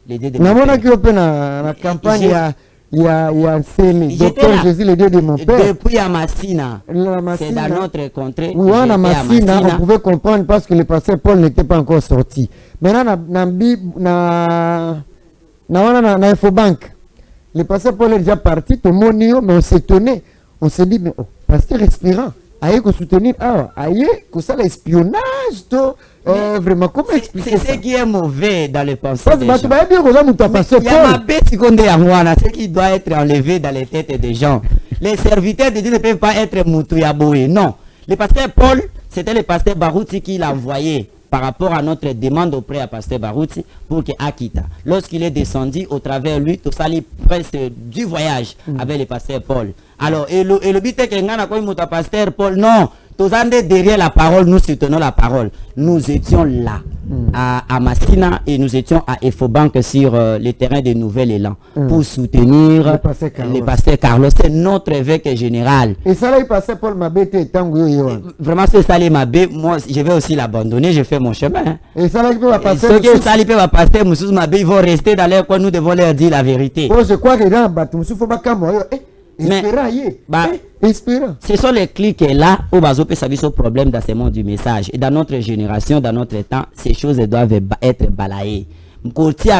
les dieux de mon père. La campagne, il y a docteur Jésus, le Dieu de mon père. Depuis à Massina, c'est dans notre contrée. Oui, à Massina, on pouvait comprendre parce que le pasteur Paul n'était pas encore sorti. Maintenant, dans Infobank, le pasteur Paul est déjà parti, tout le monde, mais on s'étonnait. On s'est dit, mais pasteur respirant. Aïe, qu'on soutenir, aïe, que ça l'espionnage, vraiment, comment expliquer ça? C'est ce qui est mauvais dans les pensées des gens. Il y a ma bête seconde à moi, ce qui doit être enlevé dans les têtes des gens. Les serviteurs de Dieu ne peuvent pas être Moutouyaboé, non. Le pasteur Paul, c'était le pasteur Barouti qui l'a envoyé par rapport à notre demande auprès à pasteur Barouti pour qu'il Akita. Lorsqu'il est descendu au travers lui, tout ça, il presque du voyage avec le pasteur Paul. Alors, et le but est que pasteur Paul, non, tous derrière la parole, nous soutenons la parole. Nous étions là, à Massina, et nous étions à Infobank sur le terrain de Nouvel Élan pour soutenir le pasteur Carlos. C'est notre évêque général. Et ça là, il passait Paul Mabé, vraiment, c'est ça, Mabé, moi, je vais aussi l'abandonner, je fais mon chemin. Et ça là, il peut passer. Ceux qui ça, il peut passer, Moussous Mabé, ils vont rester dans leur coin, nous devons leur dire la vérité. Oh, je crois que dans le Moussou, il faut pas ce sont les clics là où bazo peut servir au problème dans ce monde du message. Et dans notre génération, dans notre temps, ces choses doivent être balayées. Ça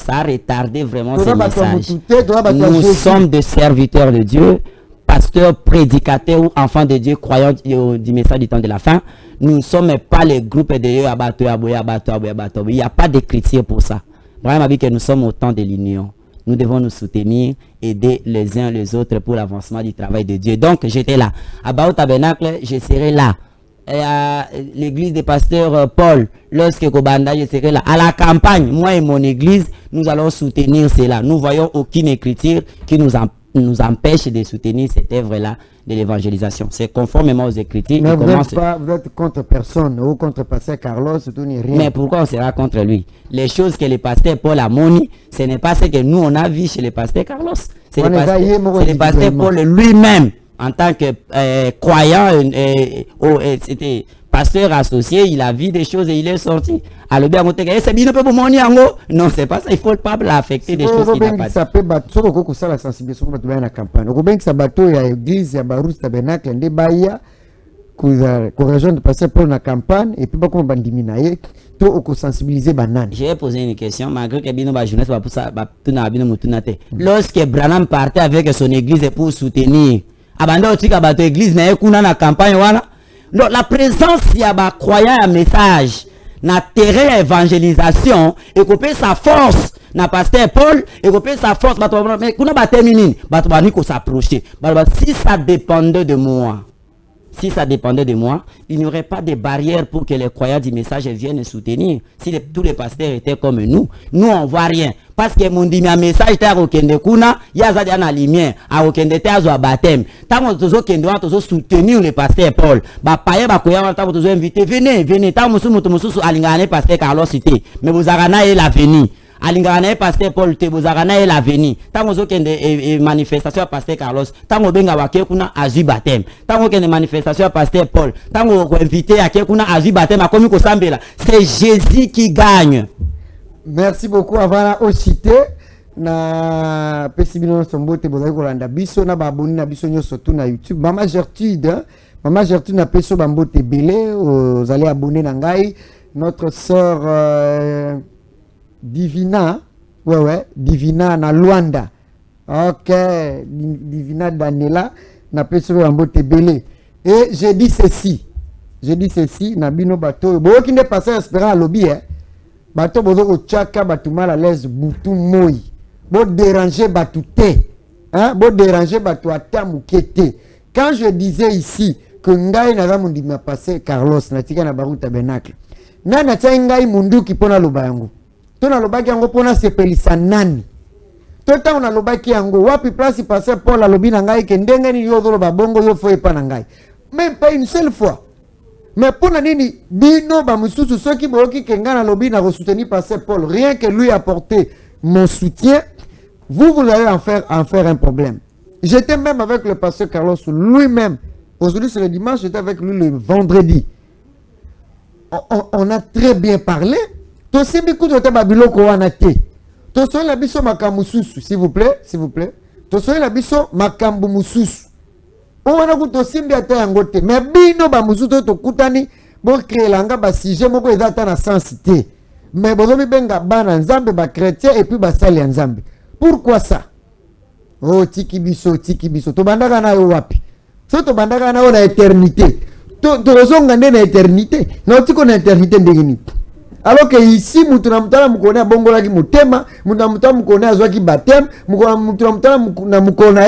a retardé vraiment ce message. Nous sommes des serviteurs de Dieu, pasteurs, prédicateurs ou enfants de Dieu, croyants du message du temps de la fin. Nous ne sommes pas les groupes de Dieu. Il n'y a pas d'écriture pour ça. Vraiment, que nous sommes au temps de l'union. Nous devons nous soutenir, aider les uns les autres pour l'avancement du travail de Dieu. Donc, j'étais là. À Bao Tabernacle, je serai là. Et à l'église des pasteurs Paul, lorsque Kobanda, je serai là. À la campagne, moi et mon église, nous allons soutenir cela. Nous voyons aucune écriture qui nous empêche de soutenir cette œuvre-là de l'évangélisation. C'est conformément aux écritures. Mais vous êtes contre personne, ou contre pasteur Carlos, tout n'est rien. Mais pourquoi on sera contre lui? Les choses que le pasteur Paul a moni, ce n'est pas ce que nous on a vu chez le pasteur Carlos. C'est le pasteur Paul lui-même, en tant que croyant, c'était pasteur associé, il a vu des choses et il est sorti. Alors bien, c'est bien pour mon non, c'est pas ça, il faut pas l'affecter des choses qui n'ont pas. Ça peut battre sur la sensibilisation pour la campagne. On peut ça bateau il y a église, il y a Barous Tabernacle, des Bahia, corrigeant de passer pour la campagne et puis pas comme bandiminaye, tout au sensibiliser banane. J'ai posé une question, malgré que bino ba jeunesse va pour ça, ba tuna bino mutunate. Lorsque Branham partait avec son église pour soutenir, abanda otika bateau église na ekuna na campagne wana. La présence y a ba croyant un message na terrain évangélisation et couper sa force na pasteur Paul et couper sa force mais kuna ba terminer ba ni ko s'approcher si ça dépendait de moi. Si ça dépendait de moi, il n'y aurait pas de barrière pour que les croyants du message viennent soutenir. Si tous les pasteurs étaient comme nous on voit rien. Parce que mon dit, message était à Okende Kuna, il y a une lumière, à Okende te à baptême. Tant que vous avez soutenir le pasteur Paul, bah, paye, bah, vous avez invité, venez, tant que vous avez alingane pasteur Carlos cité, mais vous avez l'avenir. Alingane pasteur Paul te vous avez l'avenir. Tant que vous avez manifestation pasteur Carlos, tant que vous avez kuna azu baptême. Tant que vous avez manifestation pasteur Paul, tant que vous avez invité à kuna azu baptême, à comme c'est Jésus qui gagne. Merci beaucoup avant au cité na pesibino sombote bozali kolanda biso na baboni na biso nyoso tu na YouTube. Maman Gertrude na peso bambote belé vous allez abonner na ngai notre sœur Divina Divina na Luanda. OK, Divina Daniela na peso bambote belé. Et j'ai dit ceci na bino bato bo ki ne passer espérant lobby bato bozo ko chaka batu mal à l'aise butu moi bo déranger batu te bo déranger batu ata mukete. Quand je disais ici que ngai na zamundi m'a passé Carlos na tika na baru tabernacle na tia ngai mundu ki pona loba yango to na loba yango pona sepelisa nani to ta na loba ki yango wapi place passer Paul alobi na ngai ke ndenge ni yo loba bongo yo foi pa na ngai même pas une seule fois. Mais pour nini bino ba mususu soki boki kenga na lobi na soutenir pasteur Paul, rien que lui apporter mon soutien, vous allez en faire un problème. J'étais même avec le pasteur Carlos lui-même. Aujourd'hui c'est le dimanche, j'étais avec lui le vendredi. On a très bien parlé. To simbi ku to babiloko wana te. To so la biso makambu mususu, s'il vous plaît. To so la biso makambu mususu. On a kuto simbi ata yango te. Mais bino ba mususu to kutani bo créer langa ba sujet moko ezata na sensité. Mais bozo mi benga bana nzambe ba chrétien et puis ba sali nzambe. Pourquoi ça? Oh tiki biso. To bandaka na yo wapi? So to bandaka na yo na éternité. To rozonga na éternité. Na tiko na éternité ndengini. Alors que ici mutu na mutala mukona bongola ki mutema, mutu na mutala mukona azwa ki baptême, mutu na mutala na mukona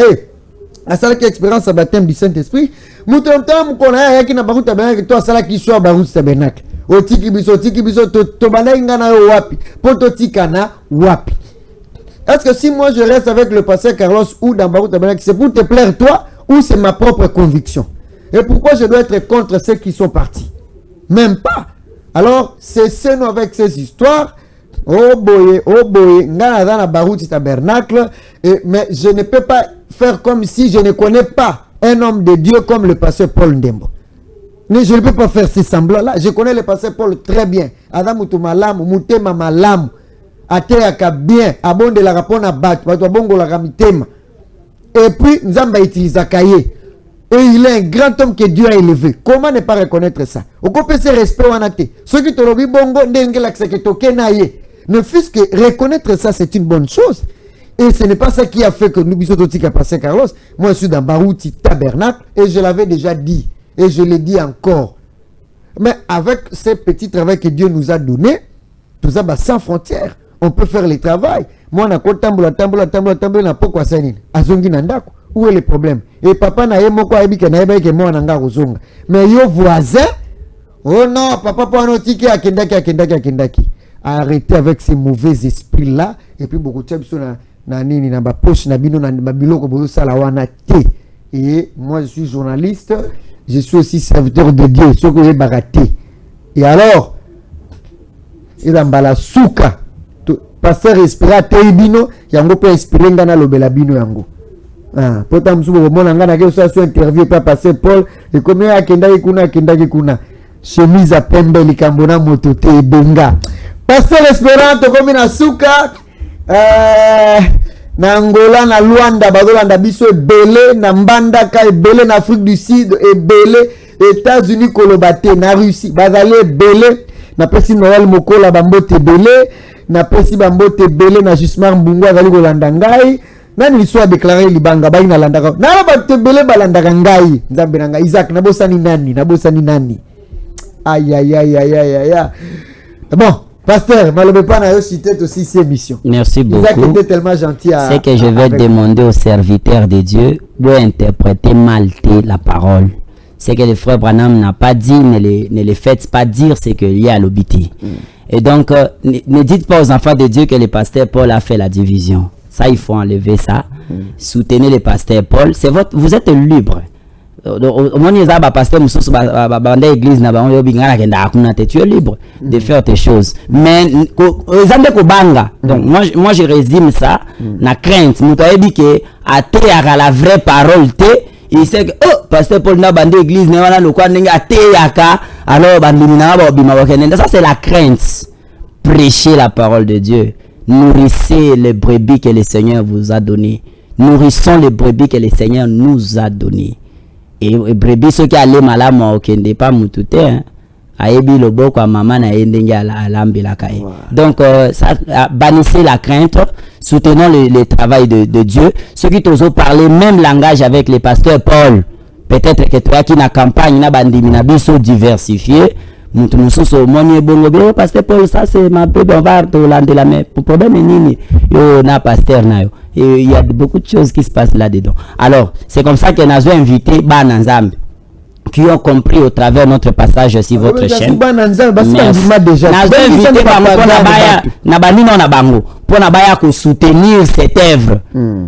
asala ki expérience à baptême du Saint-Esprit, mutu na mutala mukona yaki na baruta tabernacle to asala ki soit baruta tabernacle. O tiki biso to bana ngana yo wapi? Poto tika na wapi? Est-ce que si moi je reste avec le pasteur Carlos ou dans baruta tabernacle, c'est pour te plaire toi ou c'est ma propre conviction? Et pourquoi je dois être contre ceux qui sont partis? Même pas. Alors, cessez-nous avec ces histoires. Oh boy, ngana dans la barouti tabernacle. Mais je ne peux pas faire comme si je ne connais pas un homme de Dieu comme le pasteur Paul Ndembo. Mais je ne peux pas faire ces semblants-là. Je connais le pasteur Paul très bien. Adam Mutumalamu, Mutema Malamu, Ateaka bien, Abonde la rapona bat, Batwabongo la ramitema. Et puis, Nzamba utilise Kaye. Et il est un grand homme que Dieu a élevé. Comment ne pas reconnaître ça? Au côté ce respect wanate. Ceux qui te l'ont bongo ne fût-ce que reconnaître ça, c'est une bonne chose. Et ce n'est pas ça qui a fait que nous bisous qui a passé Carlos. Moi je suis dans Barouti Tabernacle et je l'avais déjà dit et je le dis encore. Mais avec ces petits travaux que Dieu nous a donné, tout ça sans frontières, on peut faire le travail. Moi na ko tambola na pokwa sanini. Azongi na ndako. Où est le problème? Et papa na yemoko abika na yeba ke mo nanga kozonga. Mais yo voisin, oh non, papa pour un tiki akendaki. Arrêtez avec ces mauvais esprits là et puis beaucoup de choses na nini na ba poche na bino na biloko bozo sala wana te. Et moi je suis journaliste, je suis aussi serviteur de Dieu, ce que j'ai baraté. Et alors il a mbala souka. Pasteur espéra te bino, yango peut espérer ngana lobela bino yango. Ah, pota msubo mona ngana ke so interview pa passer Paul et comme akendaki kuna chemise à pembe likambona moto te benga passer Esperanto comme na suka na Angola na Luanda bazolanda biso ebele na Mbandaka ebele na Afrique du Sud ebele États-Unis kolobate na Russie bazali ebele na pesi Noël Mokola bambote ebele na pesi bambote ebele na Jusmar Mbungu azali kolanda ngai nani liswa déclarer libanga bayi na landaka na ba tebele balandaka ngai nzambe na ngai Isaac nabosani nani aïe. Bon pasteur malobe pas na yo citer aussi ces missions. Merci beaucoup. Isaac était tellement gentil. C'est que je vais demander aux serviteurs de Dieu de interpréter mal la parole. C'est que le frère Branham n'a pas dit, ne les faites pas dire ce qu'il y a à l'obité. Et donc ne dites pas aux enfants de Dieu que le pasteur Paul a fait la division. Ça, il faut enlever ça. Soutenez le pasteur Paul. Vous êtes libre. Au moins, il y a un pasteur qui est l'église, tu es libre de faire tes choses. Mais, donc, moi, je résume ça. La crainte. Nous t'avons dit que, à la vraie parole, il sait que, oh, pasteur Paul n'a pas d'église, alors, ça, c'est la crainte. prêchez la parole de Dieu. Nourrissez les brebis que le Seigneur vous a données. Nourrissons les brebis que le Seigneur nous a données. Et brebis, ceux qui allaient malama, qui ne pas moutouté, hein. Donc, bannissez la crainte, soutenons le travail de Dieu. Ceux qui t'osent parler même langage avec les pasteurs Paul, peut-être que toi qui na campagne, na bandimina biso diversifié, pasteur Paul, ça c'est ma bébé, on va te lander la main. Pour problème, il y a beaucoup de choses qui se passent là-dedans. Alors, c'est comme ça que nous avons invité Bananzam, qui ont compris au travers notre passage sur votre chaîne. Pour soutenir cette œuvre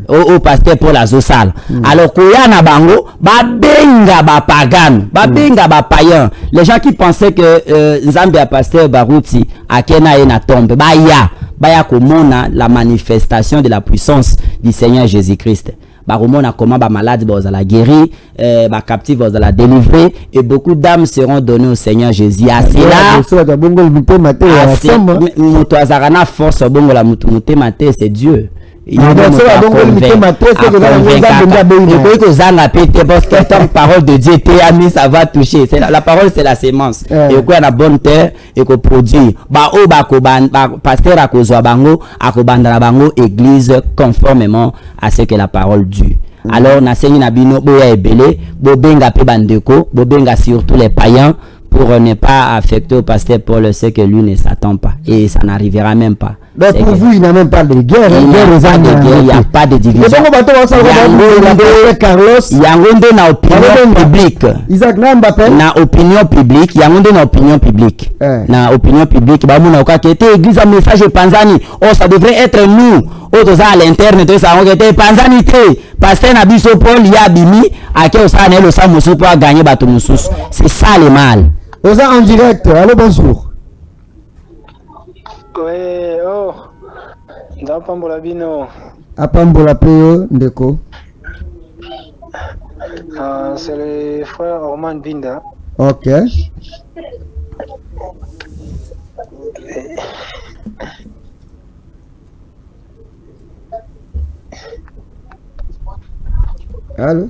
au pasteur Paul Azosal. Alors, Koya Bango, Babenga Bapagan, Babenga Bapayan. Les gens qui pensaient que Zambia pasteur Barouti, Akena et na tombe, Baya Komona, la manifestation de la puissance du Seigneur Jésus-Christ. Baromona comment ba malade ba la guérir, ba captif ba la délivrer et beaucoup d'âmes seront données au Seigneur Jésus. À cela, force bongo la mutumute mate, c'est Dieu. Il parole de Dieu ça va toucher. La parole c'est la sémence. Et quoi la bonne terre et qu'on produit. Pasteur à cause bango, à bango église conformément à ce que la parole dit. Alors na seigne na bino boya ebele, bobenga pe bandeko, bobenga surtout les païens pour ne pas affecter au pasteur Paul, ce que lui ne s'attend pas et ça n'arrivera même pas. Donc pour vous, il n'y a même pas de guerre. Il n'y a pas de division. Il y a une opinion publique. Isaac Nambappé. Na opinion publique. Il y a une opinion publique. Na opinion publique. Bah mon avocat qui était église à message Panzani. Oh ça devrait être nous. Autres à l'interne tout ça. On était Panzani té. Pasteur Nabiso Paul y a bimi. À qui on s'en est le sang moussou pour gagner bateau moussous. C'est ça le mal. Osa en direct. Allô bonjour. Oui, oh, Ndapambola bino. Apambola peo, ndeko. C'est le frère Orman Binda. Ok. Allô?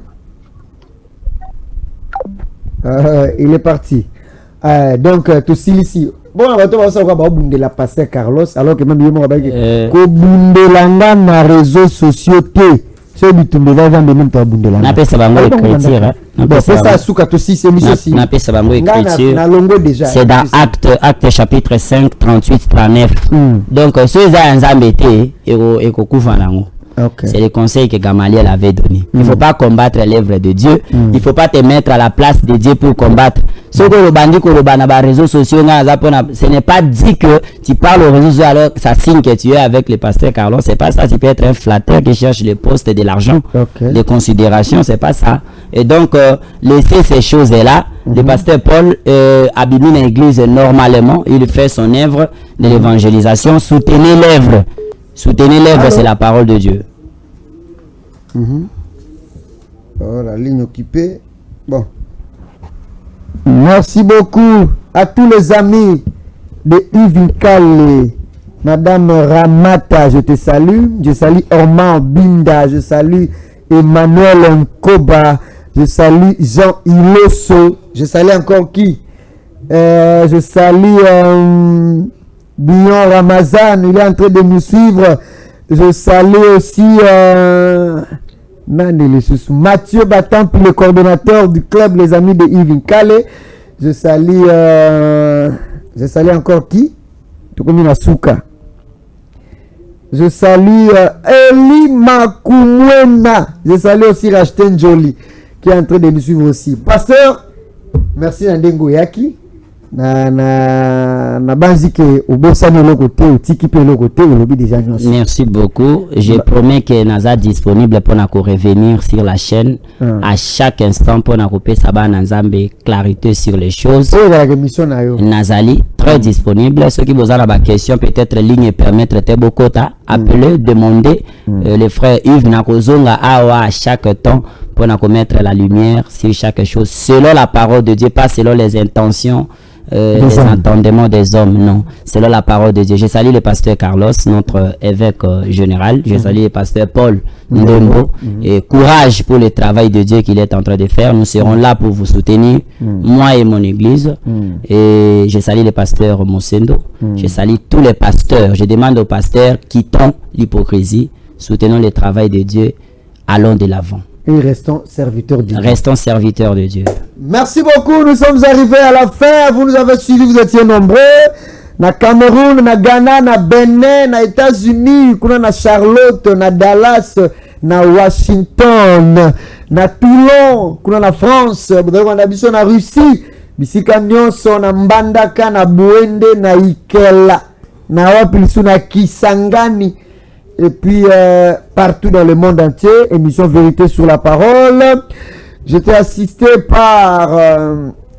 Il est parti. Donc, tout ici. Bon, on va te voir ça de la pasteur Carlos, alors que même il m'a dit que Bundélanga na réseaux sociaux té. C'est du tout de la jambe même toi Bundélanga. Na pesa bango écriture. Bon, c'est ça souka to si c'est mis aussi. Na pesa bango écriture. Na longo déjà. C'est dans acte chapitre 5 38 39. Donc ceux za nzambe té et ko kufa nango. Okay. C'est le conseil que Gamaliel avait donné. Il ne faut pas combattre l'œuvre de Dieu. Il ne faut pas te mettre à la place de Dieu pour combattre. Ce que le bandit, les réseaux sociaux, ce n'est pas dit que tu parles aux réseaux sociaux alors que ça signe que tu es avec le pasteur Carlos. C'est pas ça. Tu peux être un flatteur qui cherche le poste de l'argent, les considérations. C'est pas ça. Et donc, laissez ces choses-là. Le pasteur Paul abîme l'église normalement. Il fait son œuvre de l'évangélisation. Soutenez l'œuvre. Soutenez l'œuvre, c'est la parole de Dieu. Oh, la ligne occupée. Bon. Merci beaucoup à tous les amis de Yves Nkale. Madame Ramata, je te salue. Je salue Orman Binda. Je salue Emmanuel Nkoba. Je salue Jean Iloso. Je salue encore qui? Je salue... Bion Ramazan, il est en train de nous suivre. Je salue aussi Mathieu Batampi, le coordonnateur du club Les Amis de Yves Nkale. Je salue encore qui? Souka. Je salue Eli Makumwena. Je salue aussi Rachten Jolie qui est en train de nous suivre aussi. Pasteur, merci Nandengo Yaki. Merci beaucoup. Je promets que Naza disponible pour nous revenir sur la chaîne à chaque instant pour nous couper clarité sur les choses. Nazali très disponible. Ceux qui vous ont la question peut-être ligne permettre Tebokota appeler demander les frères Yves Nakozonga à chaque temps pour nous mettre la lumière sur chaque chose selon la parole de Dieu, pas selon les intentions les entendements des hommes, non. Selon la parole de Dieu. Je salue le pasteur Carlos, notre évêque général. Je salue le pasteur Paul Ndembo. Et courage pour le travail de Dieu qu'il est en train de faire. Nous serons là pour vous soutenir, moi et mon église. Et je salue le pasteur Mosendo. Je salue tous les pasteurs. Je demande aux pasteurs, quittons l'hypocrisie, soutenons le travail de Dieu, allons de l'avant. Et restons serviteurs de Dieu. Restons serviteurs de Dieu. Merci beaucoup, nous sommes arrivés à la fin. Vous nous avez suivis, vous étiez nombreux. Na Cameroun, na Ghana, na Benin, na États-Unis, kuna na Charlotte, na Dallas, na Washington, na Toulon, kuna na France, na Russie, bisika nyonso na Mbandaka, na Buende, na Ikela, na Wapilisu, na Kisangani. Et puis partout dans le monde entier, émission Vérité sur la parole. J'étais assisté par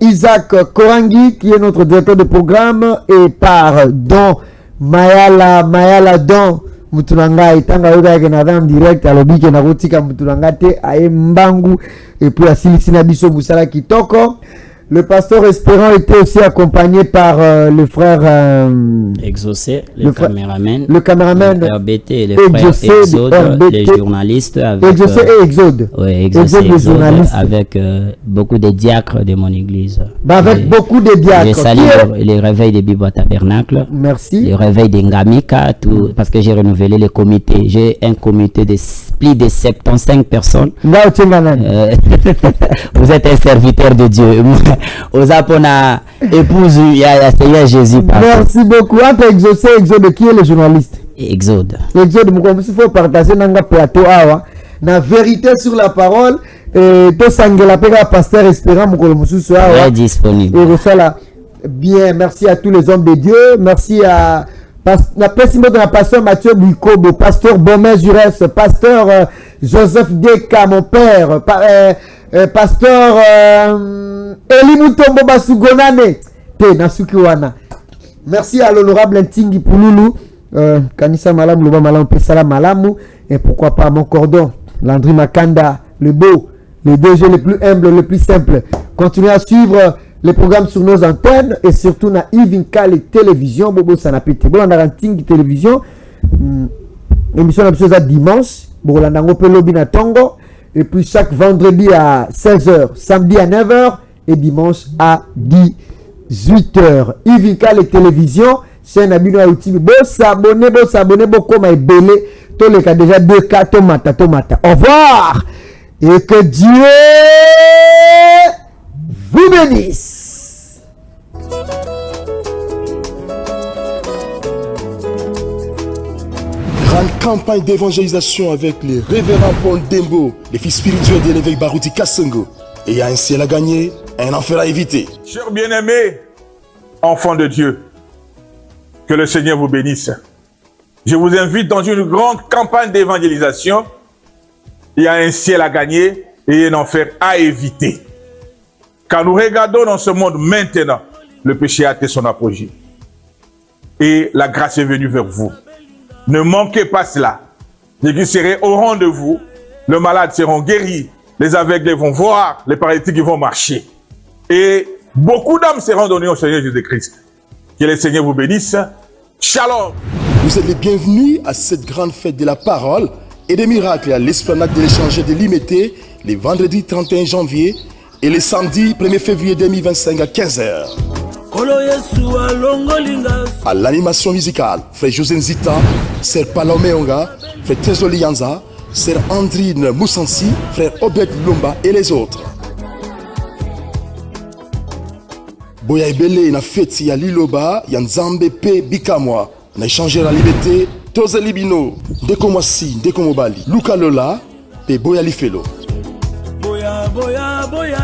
Isaac Korangi, qui est notre directeur de programme, et par Don Mayala Don Mutunanga itanga yoga en direct à l'objet que narotika Mutunanga te ae mbangu, et puis Asili Sinabiso Busala Kitoko. Le pasteur Espérant était aussi accompagné par le frère Exaucé, le caméraman, le caméraman RBT, le frère Exode, les journalistes avec Exaucé et Exode. Oui, Exaucé et Exode, avec beaucoup de diacres de mon église. Avec beaucoup de diacres. Je salue les réveils de Bibo Tabernacle. Merci. Le réveil d'Engamika, tout, parce que j'ai renouvelé le comité. J'ai un comité de plus de 75 personnes. Vous êtes un serviteur de Dieu. Aux Apona épouse, il y a Seigneur Jésus. Merci beaucoup. Entre Exaucé et Exode, qui est le journaliste? Exode. Exode, il faut partager dans le plateau. La vérité sur la parole. Et tout sangela pega pasteur Espérant est disponible. Et ça bien, merci à tous les hommes de Dieu. Merci à la présidente de la pasteur Mathieu Buikobo, pasteur Bomé Jurès, pasteur Joseph Deka, mon père, pasteur Eli Mutombo Basugonane, Nasukiwana. Merci à l'honorable Ntingi Pouloulou, Kanissa Malam, Loba Malam, Pesala Malamu, et pourquoi pas mon cordon, Landry Makanda, le beau, le DG le plus humble, le plus simple. Continuez à suivre les programmes sur nos antennes et surtout na Ivinka les télévisions. Bobo Sanapete. Bon, on a un Tingi télévision. Émission la chose à dimanche. Bon, on a un Open Lobby na Tongo. Et puis chaque vendredi à 16h, samedi à 9h et dimanche à 18h. Ivinka les télévisions. C'est un abonné à YouTube. Bon, s'abonner, beaucoup mais belé. Tous les cas déjà 2K, tomata. Au revoir. Et que Dieu vous bénisse. Grande campagne d'évangélisation avec les révérends Paul Dembo, les fils spirituels de l'évêque Barouti Kassengo. Et il y a un ciel à gagner, un enfer à éviter. Chers bien-aimés, enfants de Dieu, que le Seigneur vous bénisse. Je vous invite dans une grande campagne d'évangélisation. Il y a un ciel à gagner et un enfer à éviter. Quand nous regardons dans ce monde maintenant, le péché a atteint son apogée. Et la grâce est venue vers vous. Ne manquez pas cela. L'Église serait au rendez-vous. Les malades seront guéris. Les aveugles vont voir. Les paralytiques vont marcher. Et beaucoup d'âmes seront données au Seigneur Jésus-Christ. Que le Seigneur vous bénisse. Shalom. Vous êtes les bienvenus à cette grande fête de la parole et des miracles à l'esplanade de l'échanger de l'Imété, les vendredis 31 janvier et les samedis 1er février 2025 à 15h. À l'animation musicale, frère José Nzita, frère Palomeonga, frère Trésoli Yanza, frère Andrine Moussansi, frère Obed Lumba et les autres. Boya Ebele na feti ya Liloba, ya Nzambe pe Bikamwa, na échanger la liberté, Toze Libino, Ndeko Mwasi, Ndeko Mobali, Luka Lola, pe Boya Lifelo. Boya, boya, boya,